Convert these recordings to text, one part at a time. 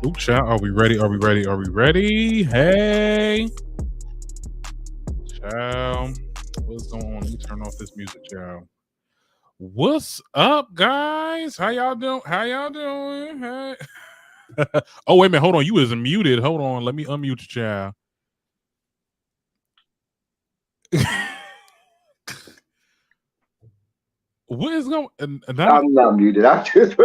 Ooh, child, are we ready? Are we ready? Are we ready? Hey, child, what's going on? Let me turn off this music, child. What's up, guys? How y'all doing? How y'all doing? Hey. Oh, wait a minute. Hold on. You isn't muted. Hold on. Let me unmute you, child. What is going on? I'm not muted. I just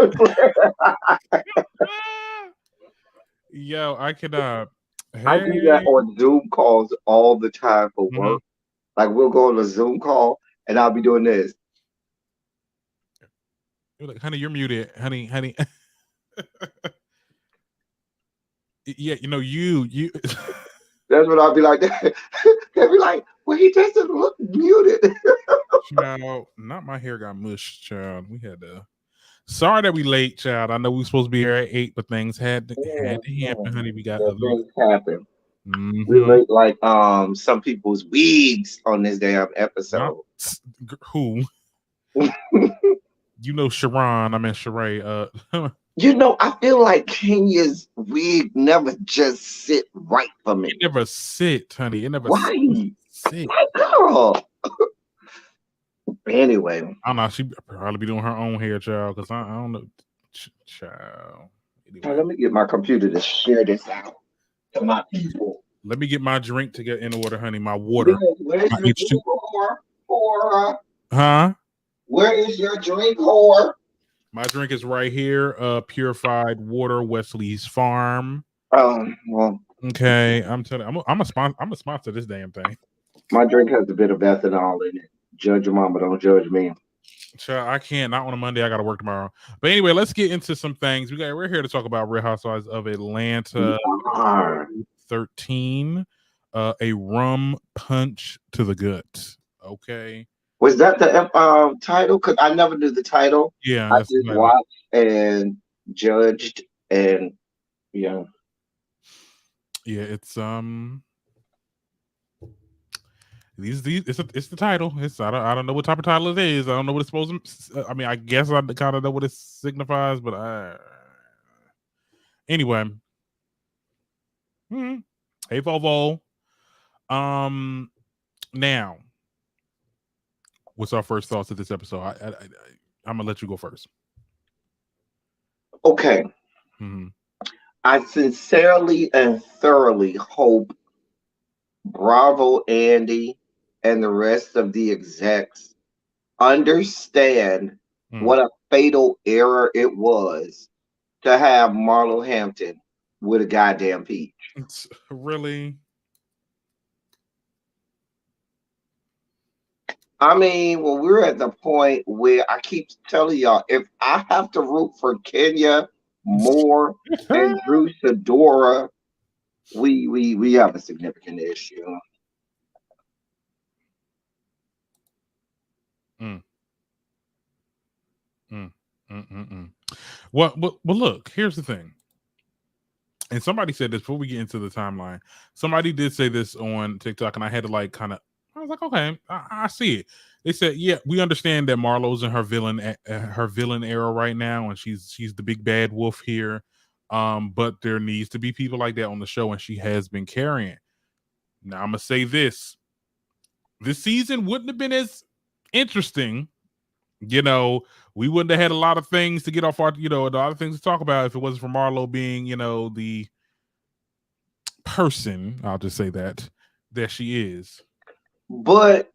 Yo, I cannot. I do that Hey. on Zoom calls all the time for Mhm. work. Like we'll go on a Zoom call and I'll be doing this. You're like, honey, you're muted. Honey. Yeah, you. That's what I'll be like. They'll be like, well, he just doesn't look muted. Child, not my hair got mushed, child. We had to. Sorry that we late, child. I know we were supposed to be here at 8, but things had to happen, honey. We got That other. things happen. We Mm-hmm. look like some people's wigs on this damn Not episode. who Sharon. I mean Sheree. I feel like Kenya's wig never just sit right for It me. never sit, honey. It never Why? sit. My girl. Anyway. I don't know. She probably be doing her own hair, child. Because I don't know, child. Now, Anyway, let me get my computer to share this out to my people. let me get my drink to get in order, honey. My water, Because where's my your H2. drink whore? Huh? Where is your drink whore? My drink is right here. Purified water, Wesley's Farm. Well, Okay, I'm telling. I'm a sponsor. I'm a sponsor of this damn thing. my drink has a bit of ethanol in it. Judge your mama, don't judge me. Child, I can't. Not on a Monday. I got to work tomorrow. But anyway, let's get into some things. We're here to talk about Real Housewives of We Atlanta are. 13. A rum punch to the gut. Okay. Was that the title? Because I never knew the title. Yeah, I that's just the title. watched and judged and yeah. Yeah, it's these it's the title. It's I don't know what type of title it is. I don't know what it's supposed to. I mean, I guess I kind of know what it signifies, but anyway. Hey, Volvo. Um, now, what's our first thoughts of this episode? I'm gonna let you go 1st. Okay. Mm-hmm. I sincerely and thoroughly hope Bravo Andy and the rest of the execs understand what a fatal error it was to have Marlo Hampton with a goddamn peach. It's really. I mean, when we're at the point where I keep telling y'all, if I have to root for Kenya more and Drew Sidora, we have a significant issue. Mm, mm, mm, mm, mm. Well, look. Here's the thing. And somebody said this before we get into the timeline. Somebody did say this on TikTok, and I had to I was like, okay, I see it. They said, yeah, we understand that Marlo's in her villain era right now, and she's the big bad wolf here. But there needs to be people like that on the show, and she has been carrying. Now I'm gonna say this: this season wouldn't have been as interesting. We wouldn't have had a lot of things to get off our, a lot of things to talk about if it wasn't for Marlo being, the person, I'll just say that she is. But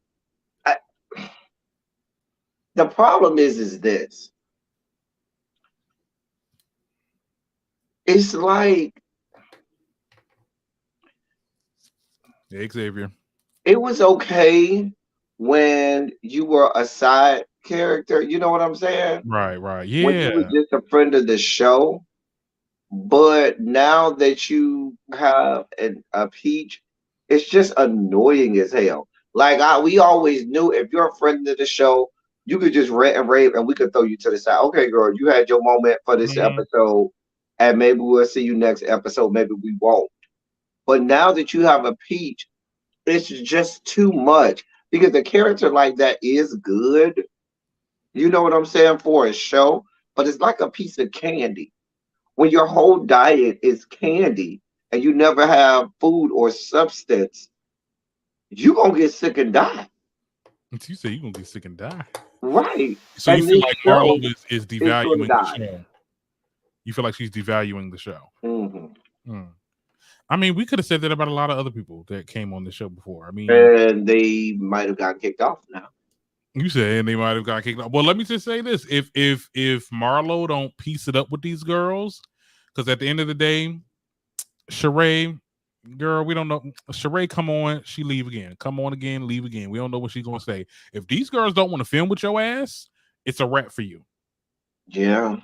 I, the problem is this. It's like Yeah, Xavier. it was okay when you were a side character. You know what I'm saying? Right. When you Yeah. were just a friend of the show. But now that you have a peach, it's just annoying as hell. Like we always knew, if you're a friend of the show, you could just rant and rave, and we could throw you to the side. Okay, girl, you had your moment for this Mhm. episode, and maybe we'll see you next episode. Maybe we won't. But now that you have a peach, it's just too much because a character like that is good. You know what I'm saying, for a show, but it's like a piece of candy. When your whole diet is candy and you never have food or substance, you gonna get sick and die. You say you're gonna get sick and die. Right. So you And feel this like Marlo show is is gonna devaluing the die. show. You feel like she's devaluing the show. Hmm. Hmm. I mean, we could have said that about a lot of other people that came on the show before. I mean, And they might have gotten kicked off now. you said they might have got kicked off. Well, let me just say this: if Marlo don't piece it up with these girls, because at the end of the day, Sheree, girl, we don't know. Sheree, come on, she leave again. Come on again, leave again. We don't know what she's gonna say. If these girls don't want to film with your ass, it's a wrap for you. Yeah.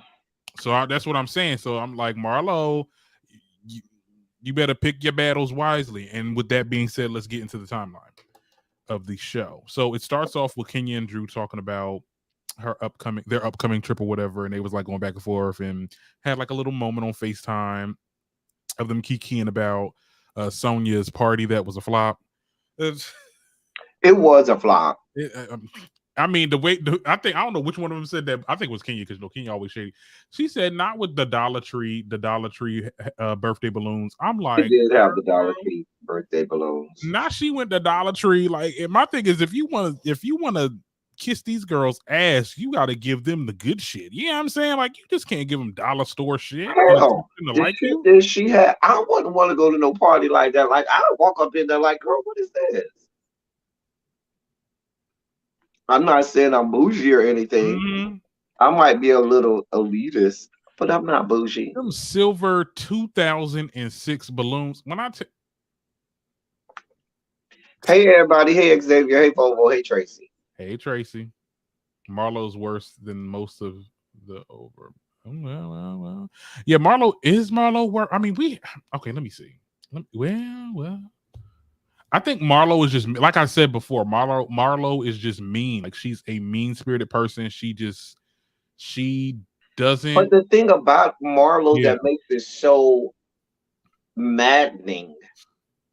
So that's what I'm saying. So I'm like, Marlo, you, you better pick your battles wisely. And with that being said, let's get into the timeline of the show. So it starts off with Kenya and Drew talking about their upcoming trip or whatever, and they was like going back and forth and had like a little moment on FaceTime of them kikiing about Sonya's party that was a flop. It's, It was a flop. I mean, I think I don't know which one of them said that. I think it was Kenya because Kenya always shady. She said not with the Dollar Tree birthday balloons. I'm It like, did have the Dollar girl, Tree birthday balloons. now she went to Dollar Tree. Like, and my thing is, if you want to kiss these girls' ass, you got to give them the good shit. You know what I'm saying? Like, you just can't give them dollar store shit and expect Hell, them to the like shit you. that she had, I wouldn't want to go to no party like that. Like I walk up in there like, girl, what is this? I'm not saying I'm bougie or anything. Mm-hmm. I might be a little elitist, but I'm not bougie. Them silver 2006 balloons. Hey everybody, hey Xavier, hey Bobo, hey Tracy. Hey Tracy, Marlo's worse than most of the over. Well. Yeah, Marlo worse. I mean, okay. Let me see. Well. I think Marlo is just like I said before. Marlo is just mean. Like she's a mean spirited person. She But doesn't. the thing about Marlo Yeah. that makes it so maddening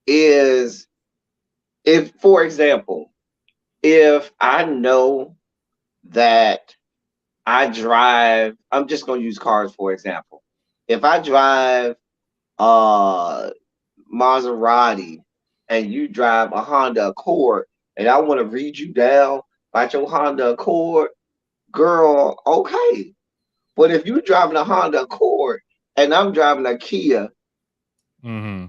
is if, for example, if I know that I drive, I'm just going to use cars for example. If I drive uh Maserati and you drive a Honda Accord and I want to read you down about your Honda Accord, girl, okay. But if you driving a Honda Accord and I'm driving a Kia, Mm-hmm.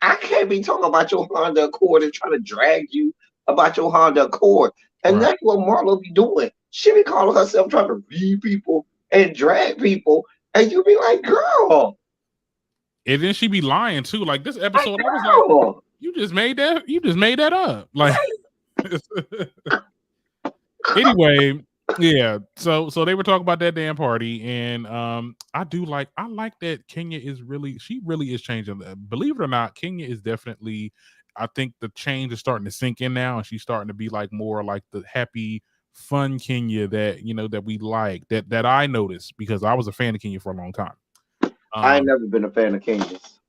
I can't be talking about your Honda Accord and trying to drag you about your Honda Accord. And Right. that's what Marlo be doing. She be calling herself trying to read people and drag people. And you be like, girl, And then she be lying too. Like this like, episode, I was like, girl. you just made that. You just made that up. Like. Anyway, yeah. So they were talking about that damn party, and I like that Kenya she really is changing. Believe it or not, Kenya is definitely. I think the change is starting to sink in now, and she's starting to be like more like the happy, fun Kenya that that we like that I noticed because I was a fan of Kenya for a long time. I ain't never been a fan of Kenya's.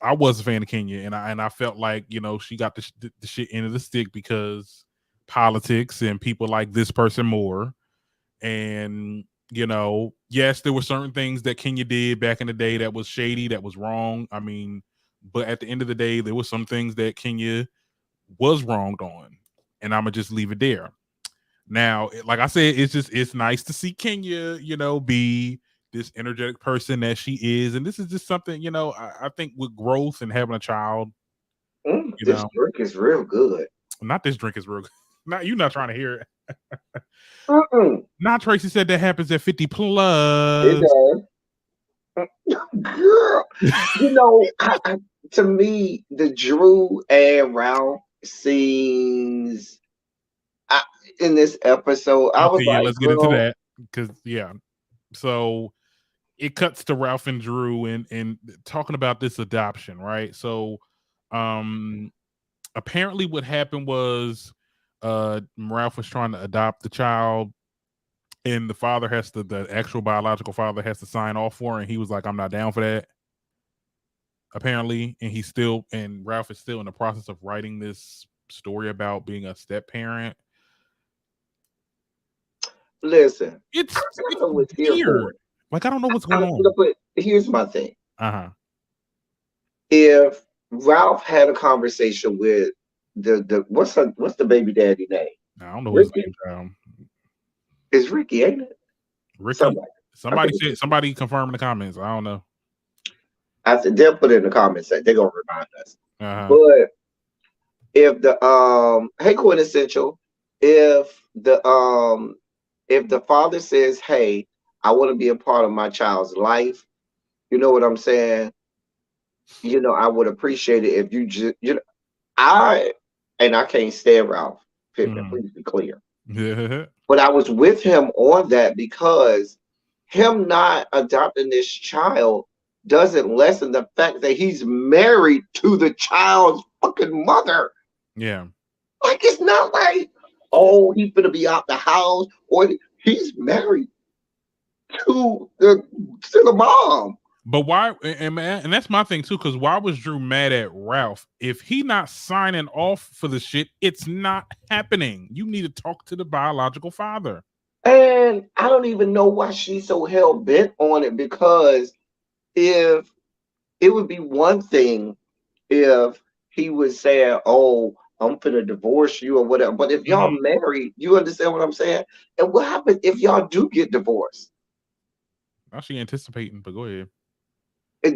I was a fan of Kenya, and I felt like she got the shit end of the stick because politics and people like this person more. And yes, there were certain things that Kenya did back in the day that was shady, that was wrong. I mean, but at the end of the day, there were some things that Kenya was wronged on, and I'm gonna just leave it there. Now, like I said, it's nice to see Kenya, be this energetic person that she is, and this is just something, I think with growth and having a child, you This know, drink is real good. not this drink is real. Not you, not trying to hear it. Mm-mm. Not Tracy said that happens at 50 It plus. does. Girl, to me, the Drew and Ralph scenes I, in this episode, I was Okay, yeah, like, let's get into girl, that because so it cuts to Ralph and Drew and talking about this adoption, right? So, apparently, what happened was, Ralph was trying to adopt the child, and the actual biological father has to sign off for it, and he was like, "I'm not down for that." Apparently, and Ralph is still in the process of writing this story about being a step parent. listen, It's I kind of was here for weird. it. Like I don't know what's I, going on. look, but here's my thing. Uh-huh. If Ralph had a conversation with the what's the baby daddy name? I don't know his Ricky? name. Is Ricky, ain't it? Ricky. Somebody. I Somebody think said, somebody confirm in the comments. I don't know. I said they'll put it in the comments that they're gonna remind us. Uh-huh. But if the hey quintessential, if the father says, hey, I want to be a part of my child's life, you know what I'm saying? I would appreciate it if you just I I can't stand Ralph Pittman, Mhm. please be clear. Yeah. But I was with him on that because him not adopting this child doesn't lessen the fact that he's married to the child's fucking mother. Yeah. Like it's not like, oh, he's gonna be out the house, or he's married to the mom. But why? And that's my thing too. Because why was Drew mad at Ralph? If he not signing off for the shit, it's not happening. You need to talk to the biological father. And I don't even know why she's so hell bent on it because if it would be one thing if he was saying, "Oh, I'm finna divorce you" or whatever. But if y'all Mhm. married, you understand what I'm saying? And what happens if y'all do get divorced? Now she anticipating, but go ahead.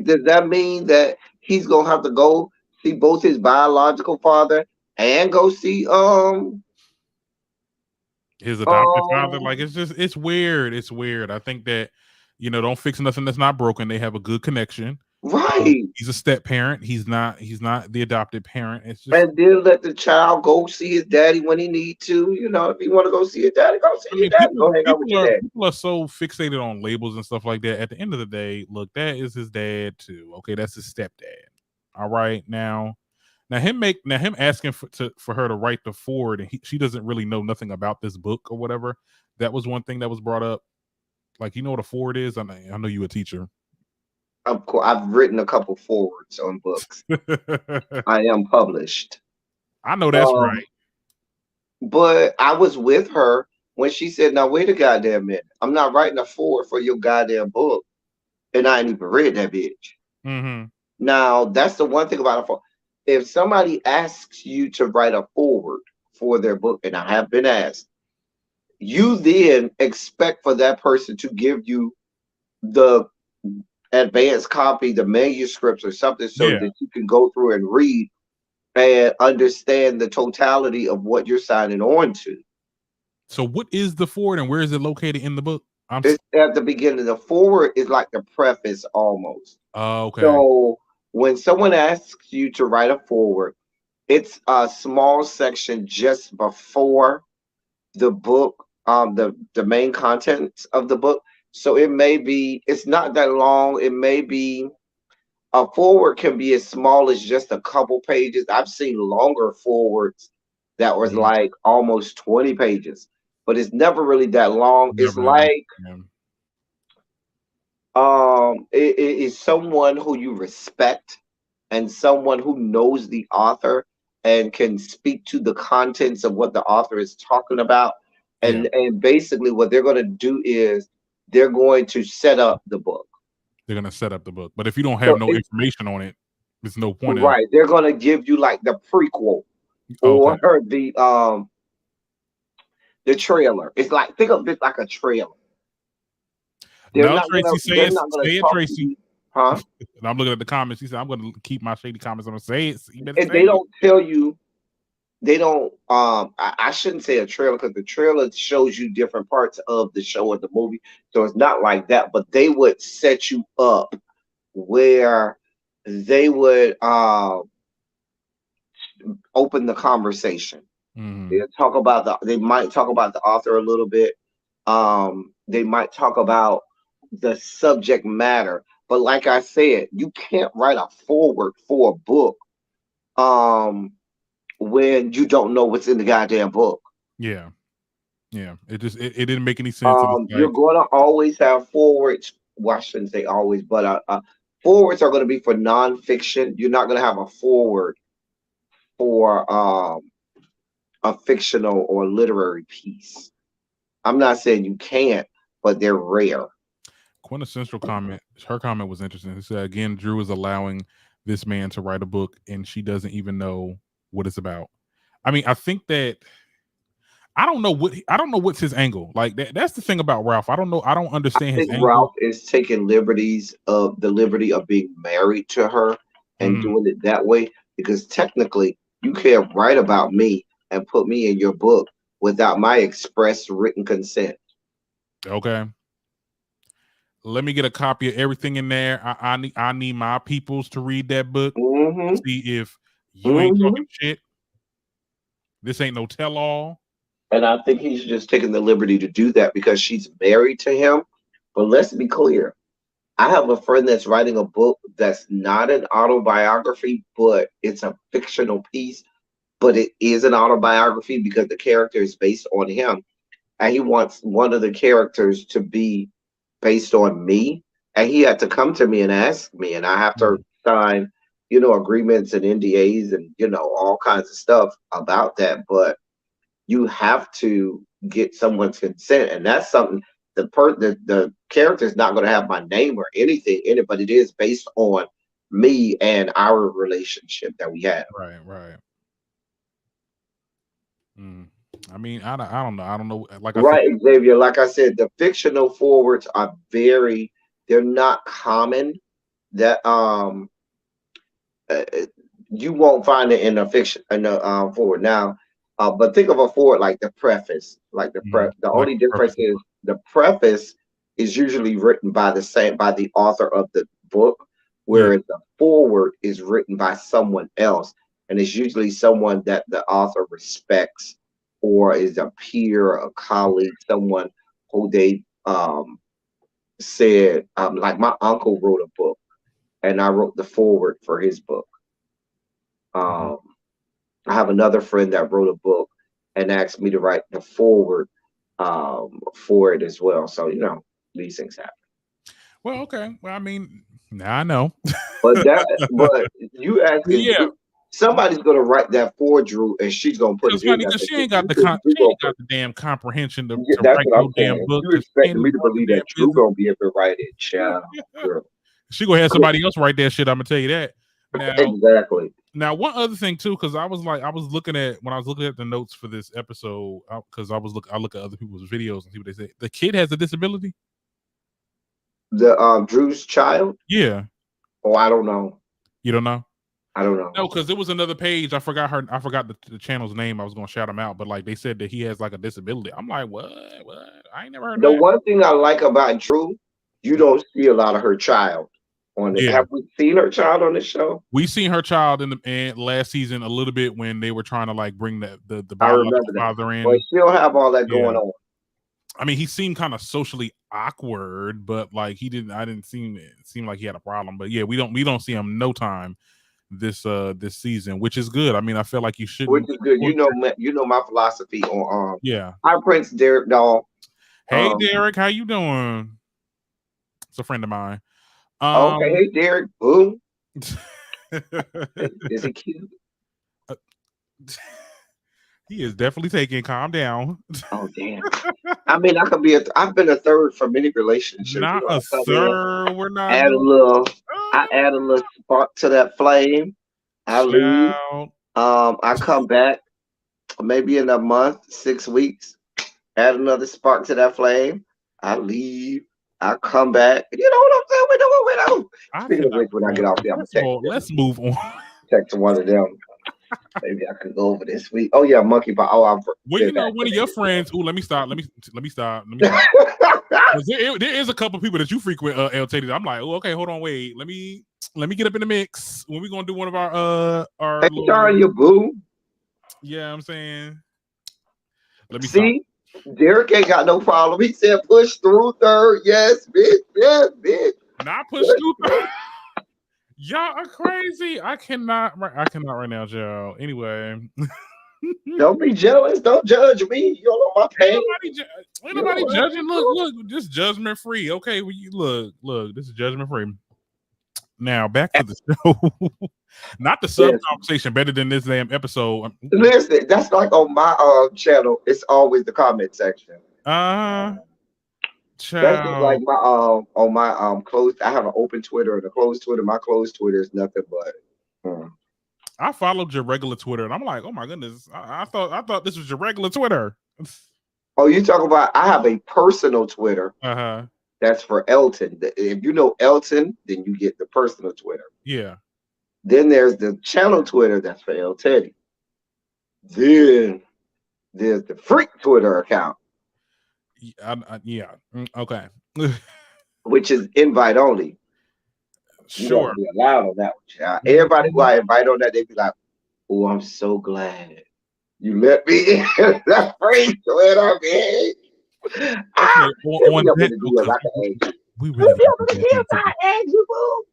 Does that mean that he's gonna have to go see both his biological father and go see His adopted father, um like it's weird. It's weird. I think that don't fix nothing that's not broken. They have a good connection. right? He's a step parent. He's not the adopted parent. It's just And then let the child go see his daddy when he need to. If you want to go see your daddy, go see I your mean, daddy. Go hang out with your daddy. people are so fixated on labels and stuff like that. At the end of the day, look, that is his dad too. Okay, that's his stepdad. All right, now him asking for her to write the forward, and she doesn't really know nothing about this book or whatever. That was one thing that was brought up. Like, what a forward is? I know you a teacher. Of course, I've written a couple forwards on books. I am published. I know that's Um, right. but I was with her when she said, "Now wait a goddamn minute. I'm not writing a forward for your goddamn book, and I ain't even read that bitch." Hmm. Now that's the one thing about a forward. If somebody asks you to write a forward for their book, and I have been asked, you then expect for that person to give you the advanced copy, the manuscripts or something so Yeah. that you can go through and read and understand the totality of what you're signing on to. So, what is the forward, and where is it located in the book? It's at the beginning. The forward is like the preface almost. Okay. So when someone asks you to write a forward, it's a small section just before the book, the main contents of the book. So it's not that long. It may be a forward can be as small as just a couple pages. I've seen longer forwards that was Mhm. like almost 20 pages, but it's never really that long. It's Never that long. like Yeah. it is someone who you respect and someone who knows the author and can speak to the contents of what the author is talking about. Yeah. And basically what they're going to do is they're going to set up the book. They're gonna set up the book, but if you don't have So no it's information on it, there's no point in. right. They're going to give you like the prequel Okay. or the trailer. It's like think of it like a trailer. No, Tracy, They're not gonna say it, talk to Tracy. you, huh? And I'm looking at the comments. She said, "I'm gonna keep my shady comments. I'm gonna say it. So you better And say they it." don't tell you. They don't. I shouldn't say a trailer because the trailer shows you different parts of the show or the movie, so it's not like that. But they would set you up where they would open the conversation. Hmm. They might talk about the author a little bit. They might talk about the subject matter. But like I said, you can't write a forward for a book when you don't know what's in the goddamn book. Yeah, yeah. It didn't make any sense. And it's You're like, going to always have forwards. Well, I shouldn't say always, but forwards are going to be for nonfiction. You're not going to have a forward for a fictional or literary piece. I'm not saying you can't, but they're rare. quintessential comment. Her comment was interesting. It said again, Drew is allowing this man to write a book, and she doesn't even know what it's about. I mean, I think that I don't know what's his angle. Like that's the thing about Ralph. I don't know. I don't understand his think angle. Ralph is taking the liberty of being married to her and Mhm. doing it that way because technically you can't write about me and put me in your book without my express written consent. Okay. Let me get a copy of everything in there. I need my peoples to read that book to Hmm. see if you ain't talking Hmm. shit. This ain't no tell all. And I think he's just taking the liberty to do that because she's married to him. But let's be clear. I have a friend that's writing a book that's not an autobiography, but it's a fictional piece, but it is an autobiography because the character is based on him. And he wants one of the characters to be based on me. And he had to come to me and ask me, and I have to sign, agreements and NDAs and, all kinds of stuff about that. But you have to get someone's consent, and that's something the character is not going to have my name or anything in it, but it is based on me and our relationship that we have. Right, right. Mm. I mean, I don't know. I don't know. Like I said, Right, Xavier. Like I said, the fictional forwards are they're not common. That uh, you won't find it in a fiction in a forward now. But think of a forward like the preface. The like only the difference preface of the is book. the preface is usually written by the author of the book, Yeah. whereas the forward is written by someone else, and it's usually someone that the author respects or is a peer, a colleague, someone who they said like my uncle wrote a book and I wrote the forward for his book. Mhm. Um, I have another friend that wrote a book and asked me to write the forward for it as well. So these things happen. Well, okay. Well, I mean, now I know. But you asking Yeah, Drew, somebody's gonna write that for Drew, and she's gonna put because it in honey, there. because So you she gonna ain't got put. the damn comprehension Yeah, to that's write what no I'm damn saying. book You because she ain't expecting me even to running believe the that damn Drew business. gonna be able to write it, child, girl. She gonna have somebody else write that shit. I'm gonna tell you that. Now, Exactly. now, one other thing too, because I was looking at when I was looking at the notes for this episode, because I look at other people's videos and see what they say. The kid has a disability. The Drew's child. Yeah, Oh, I don't know. you don't know. I don't know. No, because there was another page. I forgot her. I forgot the channel's name. I was gonna shout him out, but like they said that he has like a disability. I'm like, what? What? I ain't never heard of The that. one thing I like about Drew, you don't see a lot of her child on it. Yeah, Have we seen her child on the show? we seen her child in last season a little bit when they were trying to like bring the I biological remember that. father But in. she'll have all that Yeah, going on. I mean he seemed kind of socially awkward, but like he didn't. I didn't seem like he had a problem. But yeah, we don't see him no time this season, which is good. I mean, I feel like you Which shouldn't. is good. You know my philosophy on Yeah. hi Prince Derek Doll. Hey Um Derek, how you doing? It's a friend of mine. okay, Um, hey Derek, boom. Is he cute? he is definitely taking. Calm down. Oh damn. I mean I've been a third for many relationships. Not I a come in, sir. We're not add a doing. little I Oh, add a little spark to that flame. I leave. child. I come back maybe in a month, 6 weeks, add another spark to that flame. I leave. I come back. You know what I'm saying? We know. I Speaking of cannot which, when I remember. get off there, I'm gonna First of text all, them. let's move on. Text one of them. Maybe I could go over this week. Oh yeah, monkey pie. Oh, I'm Well, been you know, one of your vaccinated. friends. Oh, let me stop. Let me stop. Let me stop. 'Cause there is a couple people that you frequent, LTD. I'm like, oh, okay, hold on, wait. Let me get up in the mix when we gonna do one of our Hey, little. Sean, you boo. Yeah, I'm saying. Let me stop. See, Derek ain't got no problem. He said push through third. Yes, bitch. Yes, bitch. Not push Push through. through. Y'all are crazy. I cannot. I cannot right now, Joe. Anyway, ain't Don't be jealous. Don't judge me. You don't know my pain. ain't You know nobody what I've judging. been Look, through. look, just judgment free. Okay, well, you look. This is judgment free. Now back to the show. Not the sub Yes. conversation. Better than this damn episode. Listen, that's like on my channel. It's always the comment section. Uh, That's just like Child. my on my closed. I have an open Twitter and a closed Twitter. My closed Twitter is nothing but. I followed your regular Twitter, and I'm like, oh my goodness, I thought this was your regular Twitter. Oh, you talk about? I have a personal Twitter Uh-huh. that's for Elton. If you know Elton, then you get the personal Twitter. Yeah. Then there's the channel Twitter that's for El Teddy. Then there's the freak Twitter account, Yeah. Okay. which is invite only. You got to Sure. be allowed on that one, child. Everybody who Mhm. I invite on that, they be like, "Oh, I'm so glad you let me in." That's freak Twitter, man. Ah, Okay. hit On me up in that, the DMs. because I can add you. we really Hit me got up to in get the back DMs. to this. I add you, boo.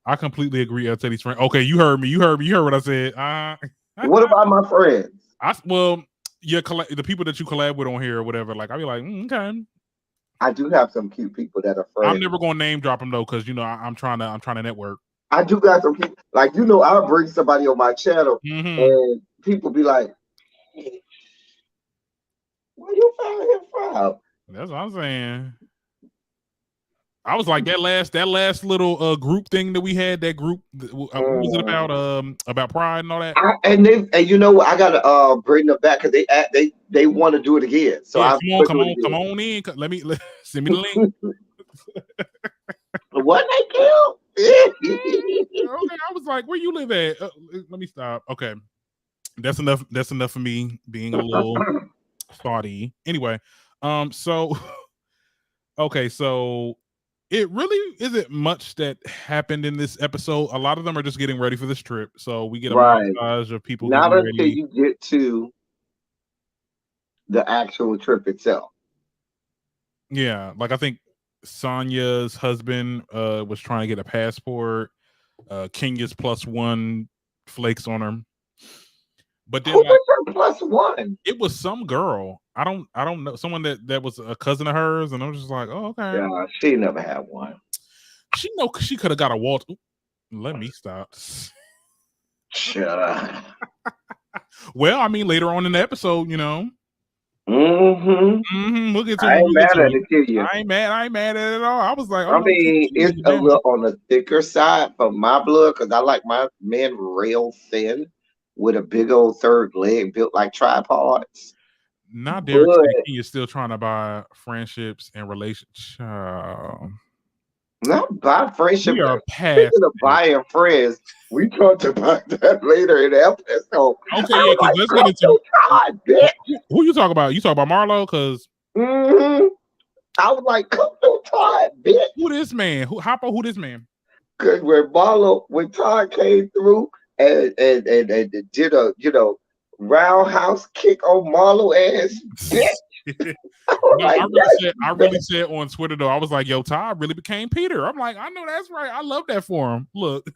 I completely agree, El Teddy's friend. Okay, you heard me. You heard me. You heard what I said. What about my friends? Well, the people that you collab with on here or whatever. Like, I'll be like, okay. I do have some cute people that are I'm friends. never gonna name drop them though, because I'm trying to network. I do got some people, like I'll bring somebody on my channel, Mm-hmm. and people be like, "Hey, where you found him from?" That's what I'm saying. I was like that last little group thing that we had. That group, what was it Mm. about? About pride and all that. And you know what? I gotta bring them back because they want to do it again. So Yeah, I'm come on, gonna come do on, come on in. Send me the link. it again. What they kill? Okay, I was like, where you live at? Let me stop. Okay, that's enough. That's enough for me being a little thoughty. Anyway, so okay, so it really isn't much that happened in this episode. A lot of them are just getting ready for this trip. So we get a Right. montage of people Not getting until ready. you get to the actual trip itself. Yeah, like I think Sonya's husband was trying to get a passport. Kenya's plus one flakes on her. But then Who like was your plus one? it was some girl. I don't know, someone that was a cousin of hers, and I was just like, oh, okay. Yeah, she never had one. She could have got a Walt. Let me stop. Sure. Well, I mean, later on in the episode, Mm-hmm. we'll get to I it. ain't We'll get mad to at it. it, to you. I ain't mad at it at all. I was like, oh I no, mean, she it's was a down. little on the thicker side for my blood because I like my men real thin with a big old third leg built like tripods. Now Derek But said Kenya's still trying to buy friendships and relationships. not by We friendship. are past Speaking of this. buying friends, we talked about that later in the episode. I Okay, yeah, was because like, let's get come into through Todd, bitch. who you talk about. You talk about Marlo, because Mm-hmm. I was like, come through Todd, bitch. who this man? Who this man? Because when Todd came through and did a roundhouse kick on Marlo ass, bitch. I was No, like, I yes, really said on Twitter though, I was like, yo, Todd really became Peter. I'm like, I know that's right. I love that for him. Look.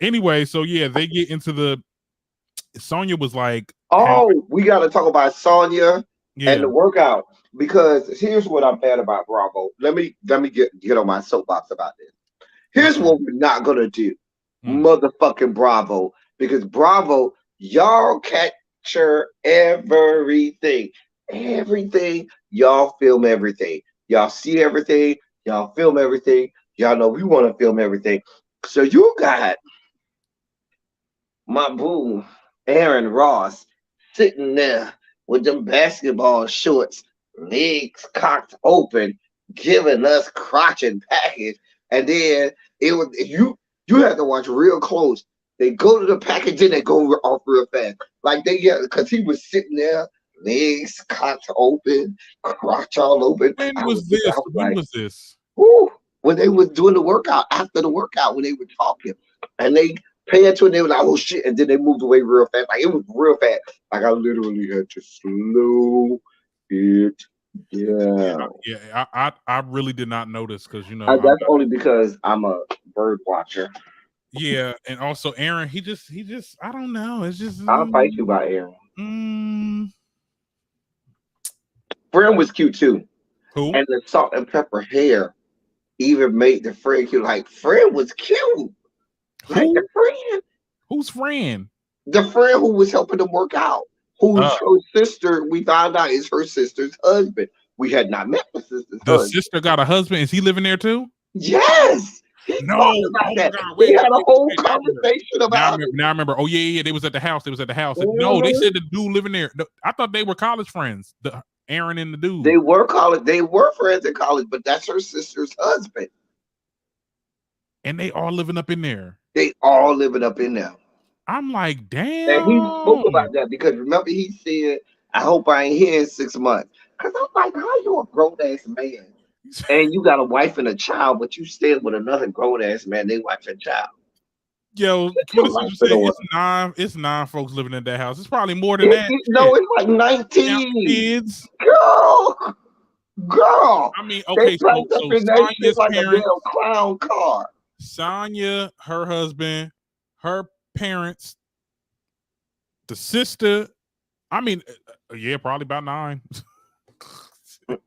Anyway, so yeah, they get into Sonya was like, oh, we got to talk about Sonya and yeah. the workout because here's what I'm mad about Bravo. Let me get on my soapbox about this. Here's Uh-oh. what we're not gonna do, Mm. motherfucking Bravo, because Bravo, y'all capture everything, everything. Y'all film everything. Y'all see everything. Y'all film everything. Y'all know we want to film everything. So you got my boo, Aaron Ross, sitting there with them basketball shorts, legs cocked open, giving us crotch and package. And then you have to watch real close. They go to the package and they go off real fast. Like because he was sitting there, legs cocked open, crotch all open. When I was was I this? was When like, was this? whoo, when they was doing the workout, after the workout, when they were talking, and they pay attention, they were like, oh shit, and then they moved away real fast. Like it was real fast. Like I literally had to slow it down. I really did not notice because I'm That's only because I'm a bird watcher. yeah, and also Aaron, he just I don't know. It's just I'll fight you by Aaron. mm, Friend was cute too. who? And the salt and pepper hair even made the friend cute. Like friend was cute. Like Who? Who's friend? the friend who was helping them work out. who's her sister. We found out is her sister's husband. We had not met the sister's The husband. sister got a husband. Is he living there too? Yes, he No. talked Oh about my that. God. We Wait, had a wait, whole wait. Now I remember. conversation about it. Now I remember. Oh yeah. They was at the house. No, they Mhm. said the dude living there. I thought they were college friends. The Aaron and the They dude. were college. They were friends in college, but that's her sister's husband. And they all living up in there. They all living up in there. I'm like, And he spoke damn. about that because remember he said, "I hope I ain't here in 6 months." Because I'm like, how you a grown ass man and you got a wife and a child, but you still with another grown ass man, they wife and child. Yo, Get your life quintessential in said order. it's nine folks living in that house. It's probably more than that. No, Shit. it's like Count 19. kids. Girl, girl. I mean, They okay, packed up so in that shit Sonya's like a parents, damn clown car. Sonya, her husband, her parents, the sister. I mean, yeah, probably about 9.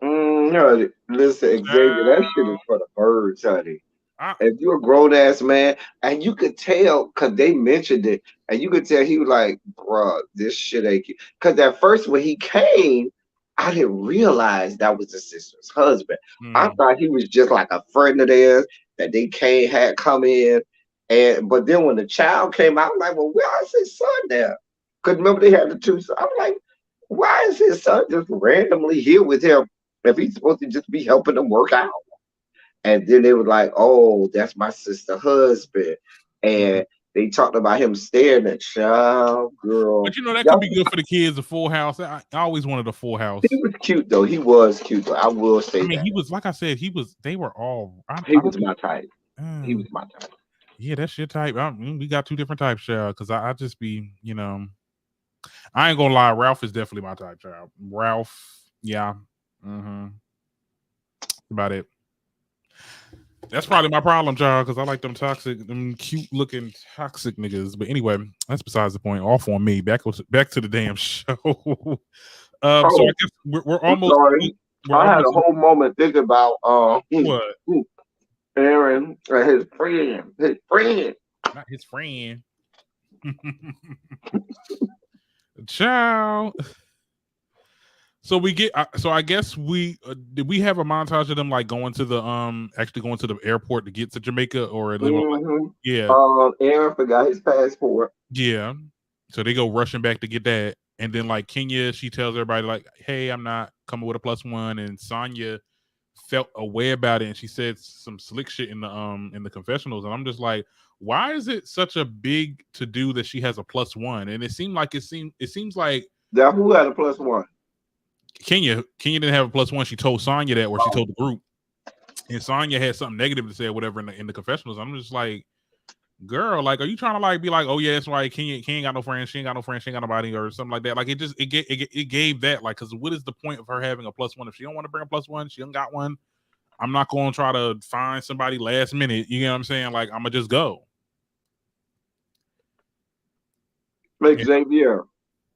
No, listen, Xavier, that shit Child, is for the birds, honey. I, If you're a grown ass man, and you could tell because they mentioned it, and you could tell he was like, "Bruh, this shit ain't." Because at first when he came, I didn't realize that was the sister's husband. I mm, thought he was just like a friend of theirs that they came had come in, and but then when the child came out, I'm like, "Well, where is his son there?" Because remember they had the two. I'm like, "Why is his son just randomly here with him if he's supposed to just be helping him work out?" And then they were like, "Oh, that's my sister husband," mm. and they talked about him staring at child girl. But you know that could Y'all, be good for the kids. A full house. I always wanted a full he house. was cute though. He was cute though. I will I say mean, that he was like I said. He was. They were all. he I was don't think. my type. He Uh, was my type. yeah, that's your type. We got two different types, child. Because I just be, I ain't gonna lie. Ralph is definitely my type, child. Ralph, yeah, mm-hmm. About it. That's probably my problem, child. Because I like them toxic, them cute looking toxic niggas. But anyway, that's besides the point. Off on me. Back to the damn show. So I Oh, guess we're I'm almost. sorry. We're I had a almost. whole moment thinking about What? Aaron and his friend. His friend. Not his friend. Ciao. So we get. So I guess we did. We have a montage of them like going to the actually going to the airport to get to Jamaica, or they were like, hmm yeah, Aaron forgot his passport. yeah. So they go rushing back to get that, and then like Kenya, she tells everybody like, "Hey, I'm not coming with a +1," and Sonya felt a way about it, and she said some slick shit in the confessionals, and I'm just like, why is it such a big to do that she has a +1? And it seems like Now who had a +1? Kenya didn't have a +1. She told Sonya that, or she Oh, told the group, and Sonya had something negative to say or whatever in the confessionals. I'm just like, girl, like, are you trying to like be like, oh yeah, that's why Kenya ain't got no friends, she ain't got no friends, she ain't got nobody, or something like that? Like it gave that, like, because what is the point of her having a +1 if she don't want to bring a +1? She don't got one. I'm not going to try to find somebody last minute. You know what I'm saying? Like, I'm gonna just go. Yeah. Xavier.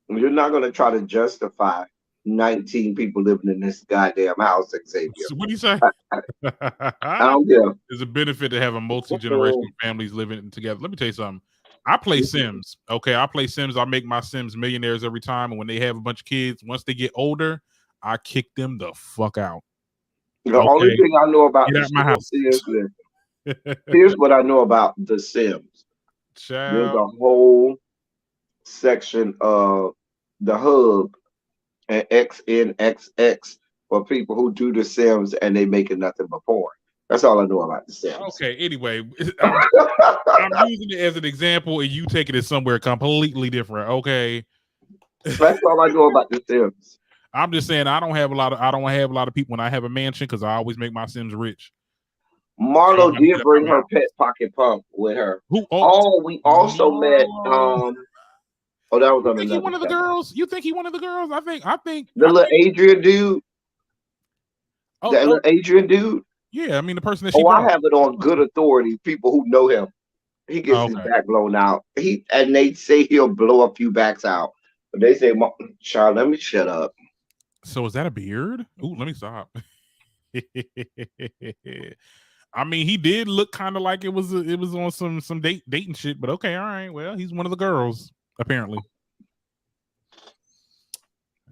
You're not going to try to justify 19 people living in this goddamn house, Xavier. So what do you say? I don't care. There's a benefit to having multi-generational Mm-mm. families living together. Let me tell you something. I play Sims. Okay, I play Sims. I make my Sims millionaires every time. And when they have a bunch of kids, once they get older, I kick them the fuck out. The only Okay, thing I know about get the out my Sims house. is this. Here's what I know about the Sims. There's Child. a whole section of the hub and XNXX for people who do the Sims and they making nothing but porn. That's all I know about the Sims. Okay. Anyway, I'm using it as an example, and you take it as somewhere completely different. Okay. That's all I know about the Sims. I'm just saying I don't have a lot of people when I have a mansion because I always make my Sims rich. So I'm Marlo about to get did up bring out my her house. pet pocket pump with her. Who? Oh, Oh, we also met Marlo. oh, that was You on think he another one of the show. girls? You think he one of the girls? The little Adrian dude, Oh, that little Adrian dude. yeah. I mean, the person that she Oh, I brought. have it on good authority. People who know him, he gets Oh, his okay. back blown out. And they say he'll blow a few backs out, but they say, "Child, let me shut up." So is that a beard? Ooh, let me stop. I mean, he did look kind of like it was on some dating shit, but okay, all right. Well, he's one of the girls apparently.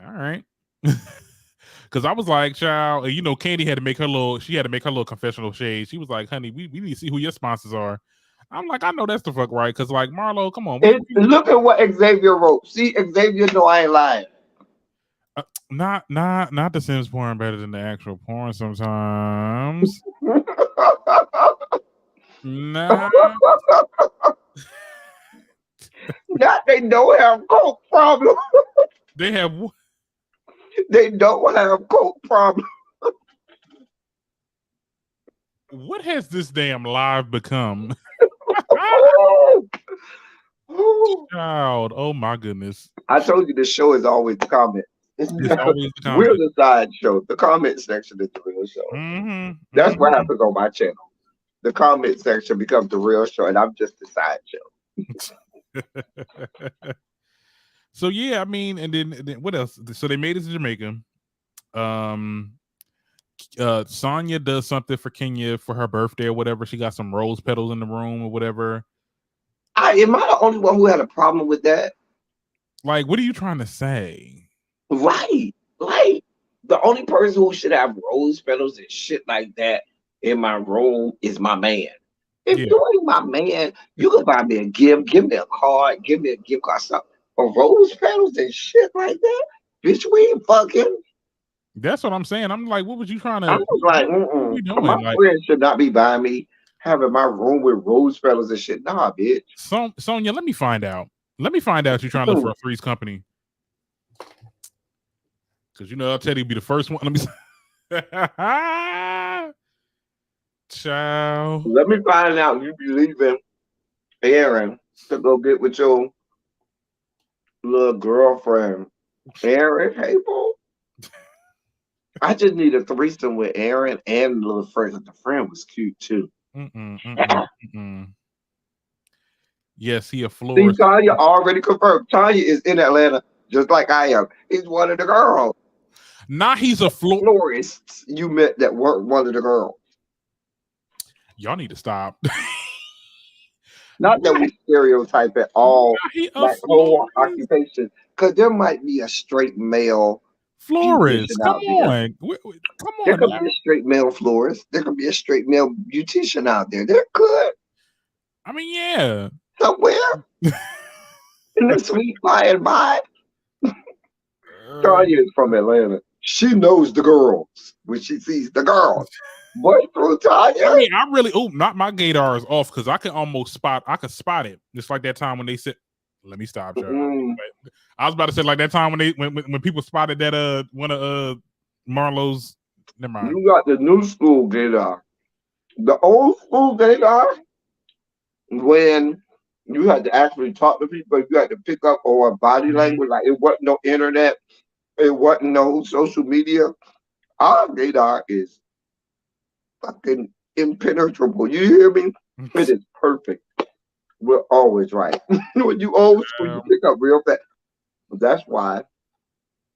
All right. Because I was like, child, you know, Candy had to make her little confessional shade. She was like, honey, we need to see who your sponsors are. I'm like, I know that's the fuck right. Because like Marlo, come on, Look at what Xavier wrote. See, Xavier, know I ain't lying. Not the Sims porn better than the actual porn sometimes. Nah. Not they don't have coke problem. They have They don't have coke problem. what has this damn live become? Child, oh my goodness. I told you the show is always the comment. It's always the We're comment. the side show. The comment section is the real show. That's what happens on my channel. The comment section becomes the real show, and I'm just the side show. So yeah, I mean, and then what else? So they made it to Jamaica. Sonya does something for Kenya for her birthday or whatever. She got some rose petals in the room or whatever. Am I the only one who had a problem with that? Like, what are you trying to say? Right. Like, the only person who should have rose petals and shit like that in my room is my man. If you ain't my man, you can buy me a gift, give me a card, give me a gift card, something. But rose petals and shit like that, bitch, we ain't fucking. That's what I'm saying. I'm like, what was you trying to? I was like, what we doing? My Like, friend should not be buying me having my room with rose petals and shit. Nah, bitch. Sonya, let me find out. Let me find out you're trying to look for a Three's Company. Because you know Teddy be the first one. Let me Child. Let me find out you be leaving Aaron to go get with your little girlfriend. Aaron, hey, bro. I just need a threesome with Aaron and the little friend. The friend was cute too. Yes, he a florist. See, Tanya already confirmed. Tanya is in Atlanta, just like I am. He's one of the girls. Nah, he's a florist. You met that weren't one of the girls. Y'all need to stop. Not that we stereotype at all, like whole occupation, because there might be a straight male florist. Come on, there could be a straight male florist. There could be a straight male beautician out there. They're good. I mean, yeah, somewhere in the sweet by and by. Tanya is from Atlanta. She knows the girls when she sees the girls. But through Tanya, I mean, I really not my gaydar is off because I can almost spot. I could spot it just like that time when they said, "Let me stop, Charlie." I was about to say like that time when people spotted that one of Marlo's. Never mind. You got the new school gaydar. The old school gaydar, when you had to actually talk to people, you had to pick up on body language. Like it wasn't no internet, it wasn't no social media. Our gaydar is fucking impenetrable. You hear me? It is perfect. We're always right. When you old school, you pick up real fast. But that's why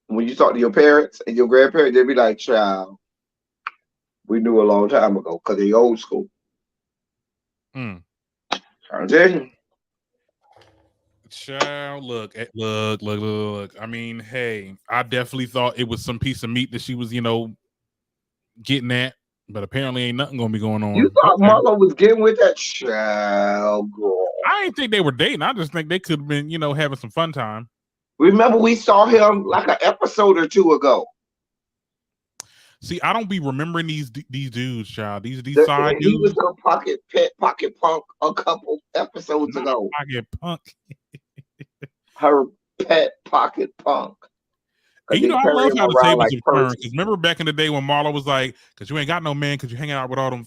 when you talk to your parents and your grandparents, they be like, "Child, we knew a long time ago," because they old school. I'm telling you. Child, look. I mean, hey, I definitely thought it was some piece of meat that she was, getting at, but apparently ain't nothing gonna be going on. You thought Marlo was getting with that child, girl? I didn't think they were dating. I just think they could have been, having some fun time. Remember, we saw him like an episode or two ago. See, I don't be remembering these dudes, child. These side dudes. He was her pocket punk a couple episodes ago. Pocket punk. Her pet pocket punk. And, I love how the tables have turned. Because remember back in the day when Marlo was like, "Because you ain't got no man, because you hanging out with all them."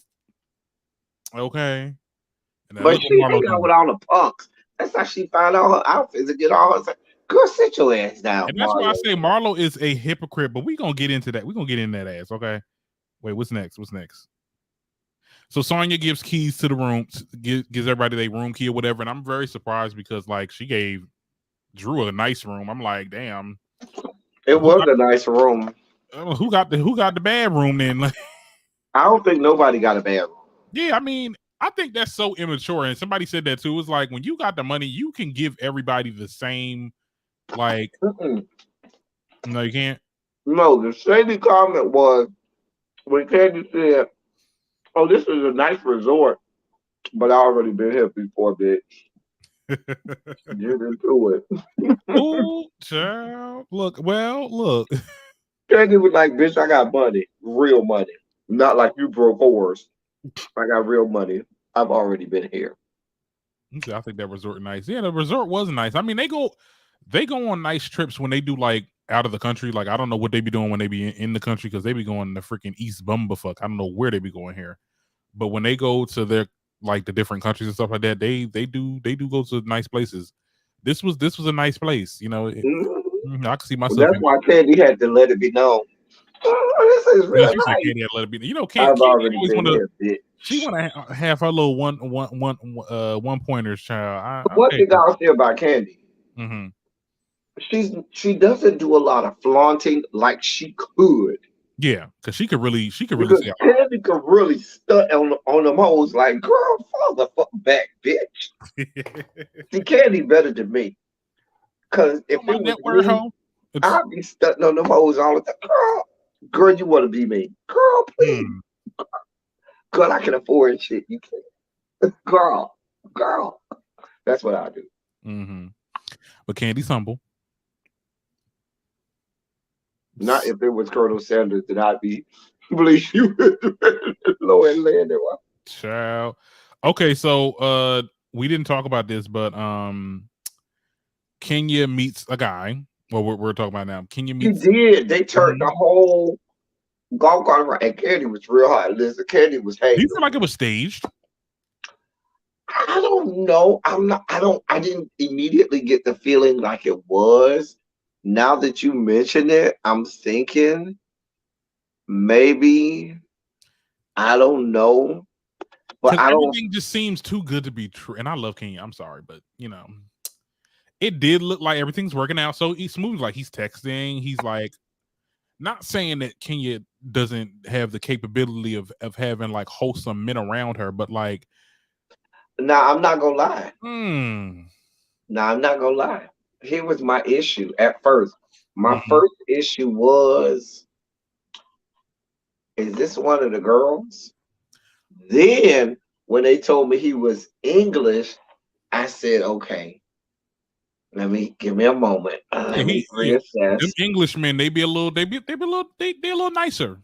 Okay. But she hanging out with all the punks. That's how she found out her outfits and get all her. Girl, sit your ass down. And that's why I say Marlo is a hypocrite. But we gonna get into that. We gonna get in that ass. Okay. Wait, what's next? So Sonya gives keys to the room, gives everybody their room key or whatever, and I'm very surprised because like she gave Drew a nice room. I'm like, damn. It was a nice room. Who got the bad room then? Like, I don't think nobody got a bad room. Yeah, I mean, I think that's so immature. And somebody said that too. It was like when you got the money, you can give everybody the same, like No, you can't. No, the shady comment was when Candy said, "Oh, this is a nice resort, but I already been here before, bitch. Get into it." Oh, child. Look, well, look. Candy was like, "Bitch, I got money, real money, not like you broke whores. I got real money. I've already been here." I think that resort nice. Yeah, the resort was nice. I mean, they go on nice trips when they do like out of the country. Like I don't know what they be doing when they be in the country because they be going to freaking East Bumbafuck. I don't know where they be going here, but when they go to their like the different countries and stuff like that, they do go to nice places. This was a nice place. Mhm. I can see myself That's in. why Candy had to let it be known. Oh, this is Yeah, real she said nice. Candy had to let it be. I've Candy already always been want to. here, bitch. She want to have her little one pointers, child. I One pay thing her. I'll say about Candy, Mm-hmm. she doesn't do a lot of flaunting like she could. Yeah, because she could really Because say Candy could really stunt on them hoes like, girl, fall the fuck back, bitch. a lot. See, Candy better than me. Cause if On my it was network, me, hoe. It's I'd be stunting on them hoes all the time. Girl, you want to be me. Girl, please. mm, Girl, I can afford shit. You can't. Girl. That's what I do. mm-hmm. But Candy's humble. Not if it was Colonel Sanders, then I'd be, believe you, low and landing. Child. Okay, so we didn't talk about this, but Kenya meets a guy. Well, we're talking about now. Kenya He meets. did. They turned Mhm. the whole golf cart around, and Candy was real hot. Listen, Candy was Do you hating. feel like it was staged? I don't know. I'm not. I don't. I didn't immediately get the feeling like it was. Now that you mention it, I'm thinking maybe. I don't know, but Because I don't. everything just seems too good to be true. And I love Kenya. I'm sorry, but it did look like everything's working out so smooth. Like he's texting. He's like not saying that Kenya doesn't have the capability of having like wholesome men around her, but like, Now I'm not gonna lie. hmm, Now I'm not gonna lie. Here was my issue at first. My mhm. first issue was, is this one of the girls? Then when they told me he was English, I said, okay, let me give me a moment. Yeah, Let me them reassess. Englishmen, they be a little they a little nicer.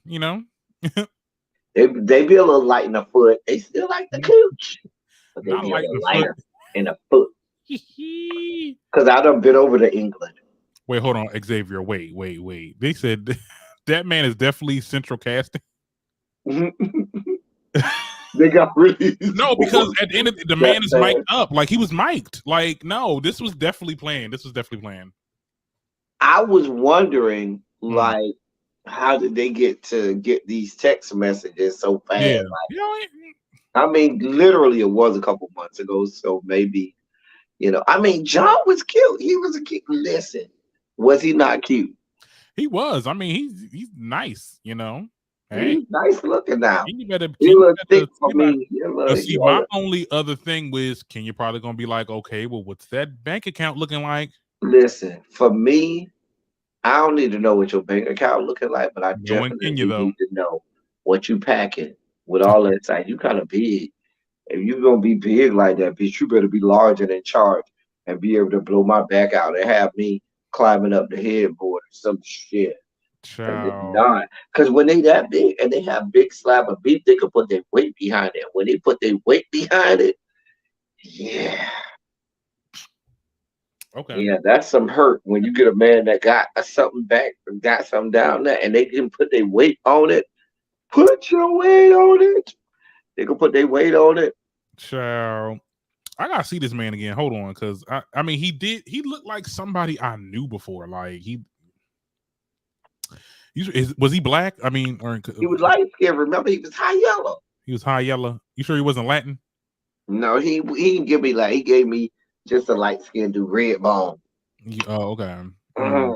They be a little light in the foot. They still like the cooch, but they Not be a lighting little the foot. lighter in the foot. Cause I done been over to England. Wait, hold on, Xavier. Wait. They said that man is definitely central casting. They got really No, because at the end of the that man is mic'd bad. up. Like he was mic'd. Like, no, this was definitely planned. This was definitely planned. I was wondering, Mm. like, how did they get these text messages so Yeah. fast? You I mean, literally, it was a couple months ago, so maybe, I mean, John was cute. He was a cute. Listen, was he not cute? he was. I mean, he's nice. Hey, He's nice looking now. Kenya better He Kenya look better thick for see about. me. But see, my only other thing was Kenya probably gonna be like, okay, well, what's that bank account looking like? Listen, for me, I don't need to know what your bank account looking like, but I Knowing Kenya definitely though. need to know what you packing with all that side. You kind of big. If you gonna be big like that, bitch, you better be large and in charge and be able to blow my back out and have me climbing up the headboard or some shit. Cause if Child. not, cause when they that big and they have big slab of beef, they can put their weight behind it. When they put their weight behind it, yeah, Okay. yeah, that's some hurt when you get a man that got something back, got something down there, and they can put their weight on it. Put your weight on it. They can put their weight on it. Child. I gotta see this man again. Hold on, because I mean he looked like somebody I knew before. Like was he black? I mean, or He was light skinned. Remember, he was high yellow. he was high yellow. You sure he wasn't Latin? No, he didn't give me like he gave me just a light skinned dude, red bone. Oh, okay. Mhm.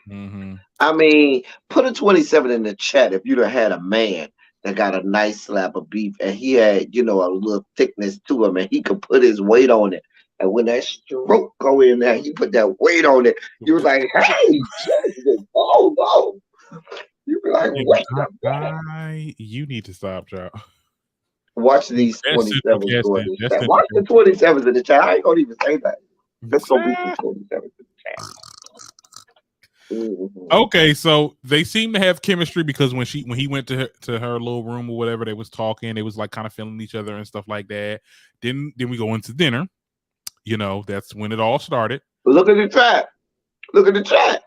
Mm-hmm. I mean, put a 27 in the chat if you'd have had a man that got a nice slab of beef and he had, a little thickness to him and he could put his weight on it. And when that stroke go in there, he put that weight on it. You was like, hey, Jesus. like, wait a minute. You need to stop, child. Watch these That's central 27s go in casting. the That's chat. central Watch the 27s in the chat. I ain't gonna even say that. Let's go beat casting. some 27s in the chat. Okay, so they seem to have chemistry because when he went to her little room or whatever, they was talking. They was like kind of feeling each other and stuff like that. Then we go into dinner. You know, that's when it all started. Look at the chat. Look at the chat.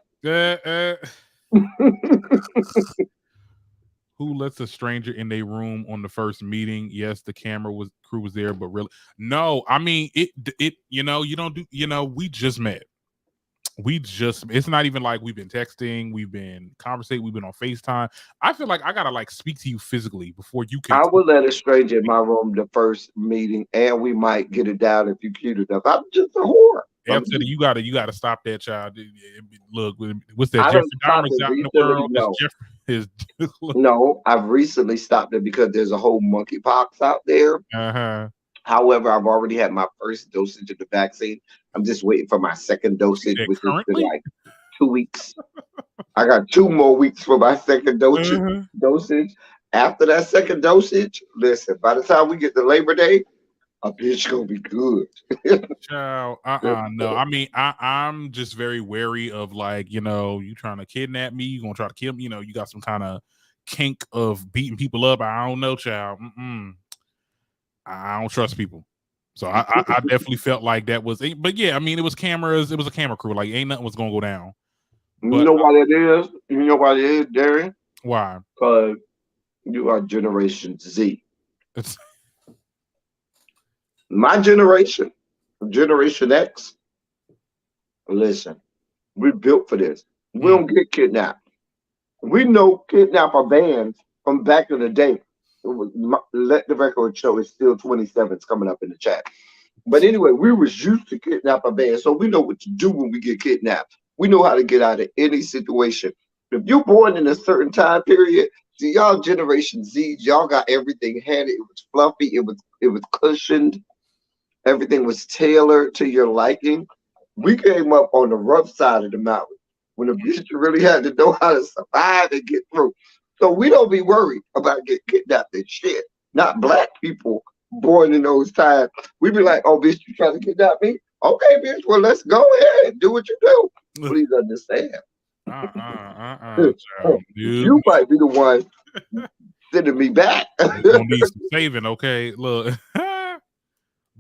Who lets a stranger in their room on the first meeting? Yes, the crew was there, but really, no. I mean, it. You know, you don't do. You know, we just met. It's not even like we've been texting, we've been conversating, we've been on FaceTime. I feel like I gotta like speak to you physically before you can. I would let a stranger in my room the first meeting, and we might get it down if you cute enough. I'm just a whore. I'm telling you, you gotta stop that child. Look, what's that? I Jeffrey have stopped Dahmer's it out in the recently. world. No, Is no, I've recently stopped it because there's a whole monkeypox out there. uh-huh. However, I've already had my first dosage of the vaccine. I'm just waiting for my second dosage, which is in Currently, like 2 weeks. I got 2 more weeks for my second uh-huh. dosage. After that second dosage, listen, by the time we get to Labor Day, a bitch gonna be good. Child, no. I mean, I'm just very wary of like, you know, you trying to kidnap me, you gonna try to kill me, you know, you got some kind of kink of beating people up. I don't know, child. I don't trust people. So I definitely felt like that was, but yeah, I mean, it was cameras, it was a camera crew, like ain't nothing was gonna go down. You But know why that is? You know why that is, Darren? why? Because you are Generation Z. It's My generation, Generation X, listen, we built for this. We don't get kidnapped. We know kidnapper bands from back in the day. Let the record show it's still 27s coming up in the chat. But anyway, we was used to kidnapper bands, so we know what to do when we get kidnapped. We know how to get out of any situation. If you're born in a certain time period, see y'all Generation Z, y'all got everything handy. It was fluffy, it was cushioned, everything was tailored to your liking. We came up on the rough side of the mountain when a bitch really had to know how to survive and get through. So we don't be worried about getting kidnapped and shit. Not black people born in those times. We be like, oh, bitch, you trying to kidnap me? Okay, bitch, well, let's go ahead. Do what you do. Please understand. child, You might be the one sending me back. gonna need some saving, okay? Look.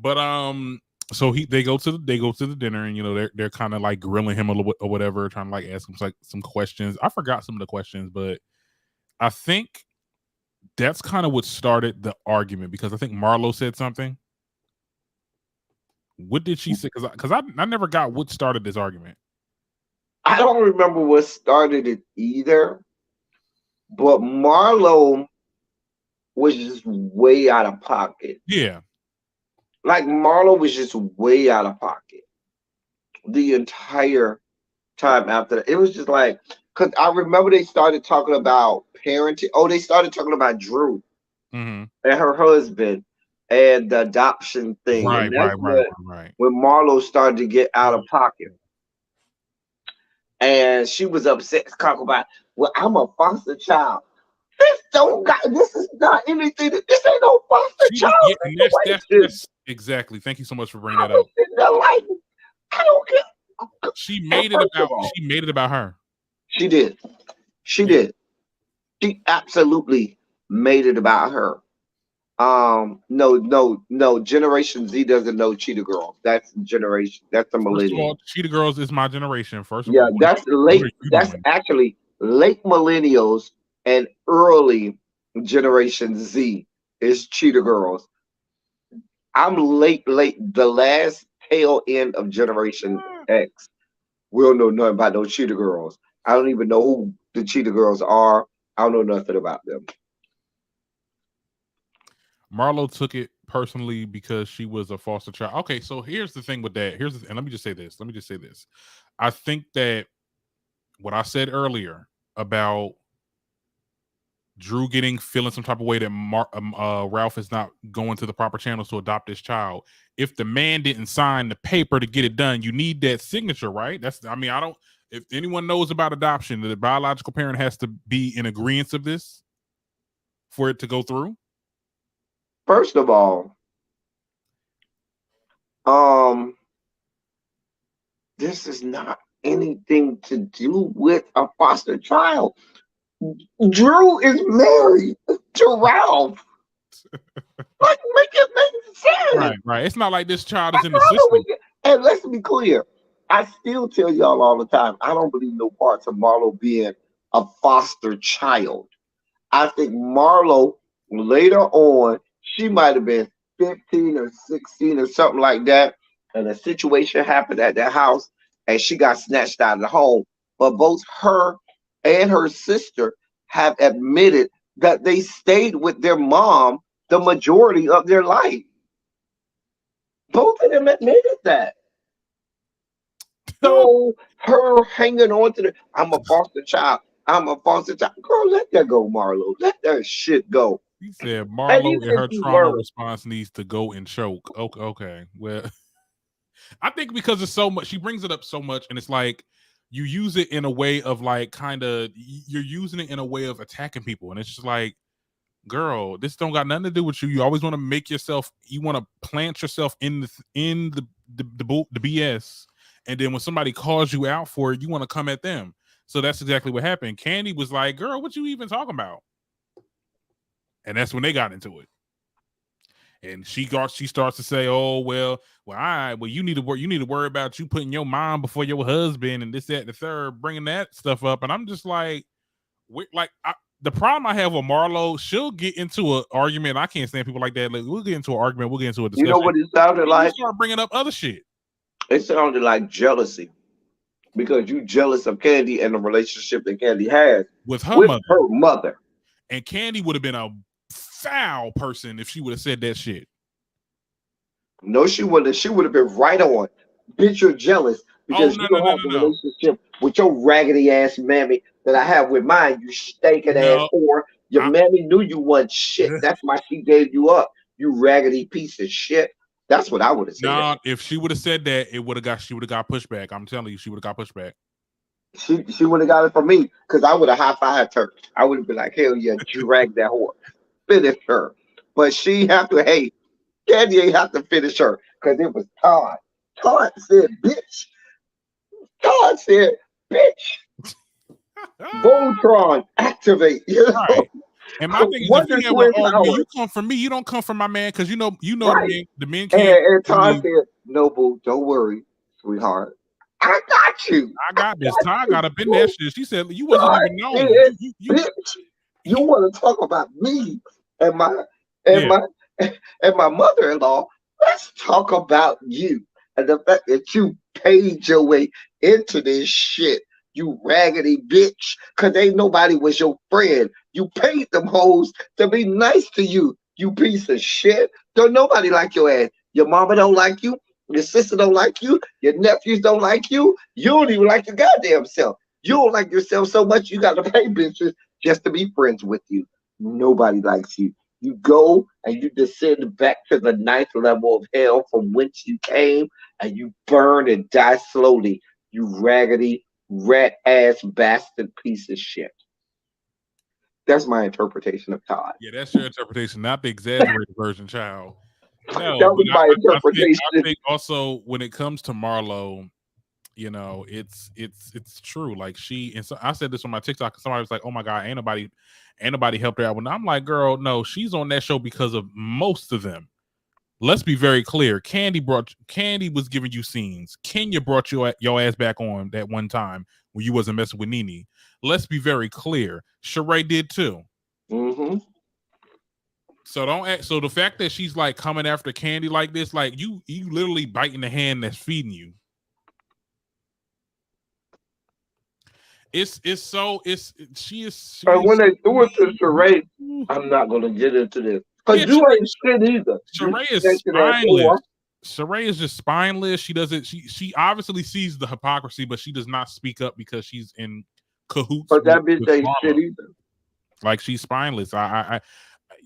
But so they go to the dinner, and you know they're kind of like grilling him a little bit or whatever, trying to like ask him like some questions. I forgot some of the questions, but I think that's kind of what started the argument because I think Marlo said something. What did she say? Because I never got what started this argument. I don't remember what started it either, but Marlo was just way out of pocket. Yeah. Like Marlo was just way out of pocket the entire time after that. It was just like, because I remember they started talking about parenting. Oh, they started talking about Drew and her husband and the adoption thing. Right, And that's right. when Marlo started to get out of pocket. And she was upset to talk about, well, I'm a foster child. This is not anything. This ain't no foster child situation. Exactly. Thank you so much for bringing I that up. was sitting there like, I don't get. She made it about her. She did. She did. She absolutely made it about her. No. Generation Z doesn't know Cheetah Girls. That's generation. That's the First of millennial. all, Cheetah Girls is my generation. First of Yeah, all, that's what late. are you That's doing? actually late millennials and early Generation Z is Cheetah Girls. I'm late. The last tail end of Generation X. We don't know nothing about those Cheetah Girls. I don't even know who the Cheetah Girls are. I don't know nothing about them. Marlo took it personally because she was a foster child. Okay, so here's the thing with that. And let me just say this. I think that what I said earlier about Drew feeling some type of way that Ralph is not going to the proper channels to adopt this child. If the man didn't sign the paper to get it done, you need that signature, right? I don't. If anyone knows about adoption, the biological parent has to be in agreement of this for it to go through. First of all, um, this is not anything to do with a foster child. Drew is married to Ralph. Like, make it make sense. Right. It's not like this child is in the How do system. and let's be clear. I still tell y'all all the time, I don't believe no parts of Marlo being a foster child. I think Marlo later on, she might have been 15 or 16 or something like that. And a situation happened at their house and she got snatched out of the home. But both her and her sister have admitted that they stayed with their mom the majority of their life. Both of them admitted that. So her hanging on to I'm a foster child. I'm a foster child. Girl, let that go, Marlo. Let that shit go. He said And Marlo even and if her you trauma learn, response needs to go and choke. Okay. Well, I think because it's so much, she brings it up so much, and it's like you use it in a way of like kind of you're using it in a way of attacking people, and it's just like, girl, this don't got nothing to do with you. You always want to make yourself, you want to plant yourself in the BS, and then when somebody calls you out for it, you want to come at them. So that's exactly what happened. Candy was like, "Girl, what you even talking about?" And that's when they got into it. And she starts to say, "Oh you need to work. You need to worry about you putting your mom before your husband and this, that, and the third, bringing that stuff up." And I'm just like, the problem I have with Marlo, she'll get into an argument. I can't stand people like that. Like, we'll get into an argument. We'll get into a you know discussion. what it sounded And you like? start bringing up other shit It sounded like jealousy because you jealous of Candy and the relationship that Candy has with her with mother. her mother. And Candy would have been a foul person if she would have said that shit. No, she wouldn't. She would have been right on. Bitch, you're jealous Oh because no you no don't no have no the no relationship with your raggedy ass mammy that I have with mine, you stinking ass no. whore. Your I, mammy knew you wasn't shit. That's why she gave you up. You raggedy piece of shit. That's what I would have said. no, if she would have said that, she would have got pushback. I'm telling you, she would have got pushback. She would have got it from me because I would have high fived her. I would have been like, hell yeah, drag that whore. Finish her. But she have to, hey, Candy ain't have to finish her because it was Todd. Todd said, bitch. Todd said, bitch. Voltron, activate. You know, Right. And my thing is, if Wonder we have an Twin argument, you powers. come from me. You don't come from my man, because Right. the men And, can't. and Todd Really, said, no, boo, don't worry, sweetheart. I got you. I got this. Ty You. got up in that shit. She said you wasn't Todd even said, known. bitch, you He, want to talk about me and my and yeah. my and my mother-in-law? Let's talk about you and the fact that you paid your way into this shit, you raggedy bitch. Cause ain't nobody was your friend. You paid them hoes to be nice to you. You piece of shit. Don't nobody like your ass. Your mama don't like you. Your sister don't like you. Your nephews don't like you. You don't even like your goddamn self. You don't like yourself so much you got to pay bitches just to be friends with you. Nobody likes you. You go and you descend back to the ninth level of hell from whence you came, and you burn and die slowly. You raggedy, rat ass bastard piece of shit. That's my interpretation of Todd. Yeah, that's your interpretation, not the exaggerated version, child. No, That but was my I interpretation. think also when it comes to Marlo, it's true. Like she, and so I said this on my TikTok, and somebody was like, "Oh my god, ain't nobody helped her out." When I'm like, "Girl, no, she's on that show because of most of them." Let's be very clear. Candy was giving you scenes. Kenya brought your ass back on that one time when you wasn't messing with Nene. Let's be very clear. Sheree did too. Mm-hmm. So don't act. So the fact that she's like coming after Candy like this, like you literally biting the hand that's feeding you. She And is when so they threw it to Sheree, mean. I'm not gonna get into this. Cause Yeah, you ain't shit either. You Sheree is stinking ass spineless. whore. Sheree is just spineless. She doesn't. She obviously sees the hypocrisy, but she does not speak up because she's in cahoots But that bitch with ain't Marlo. shit either. Like she's spineless.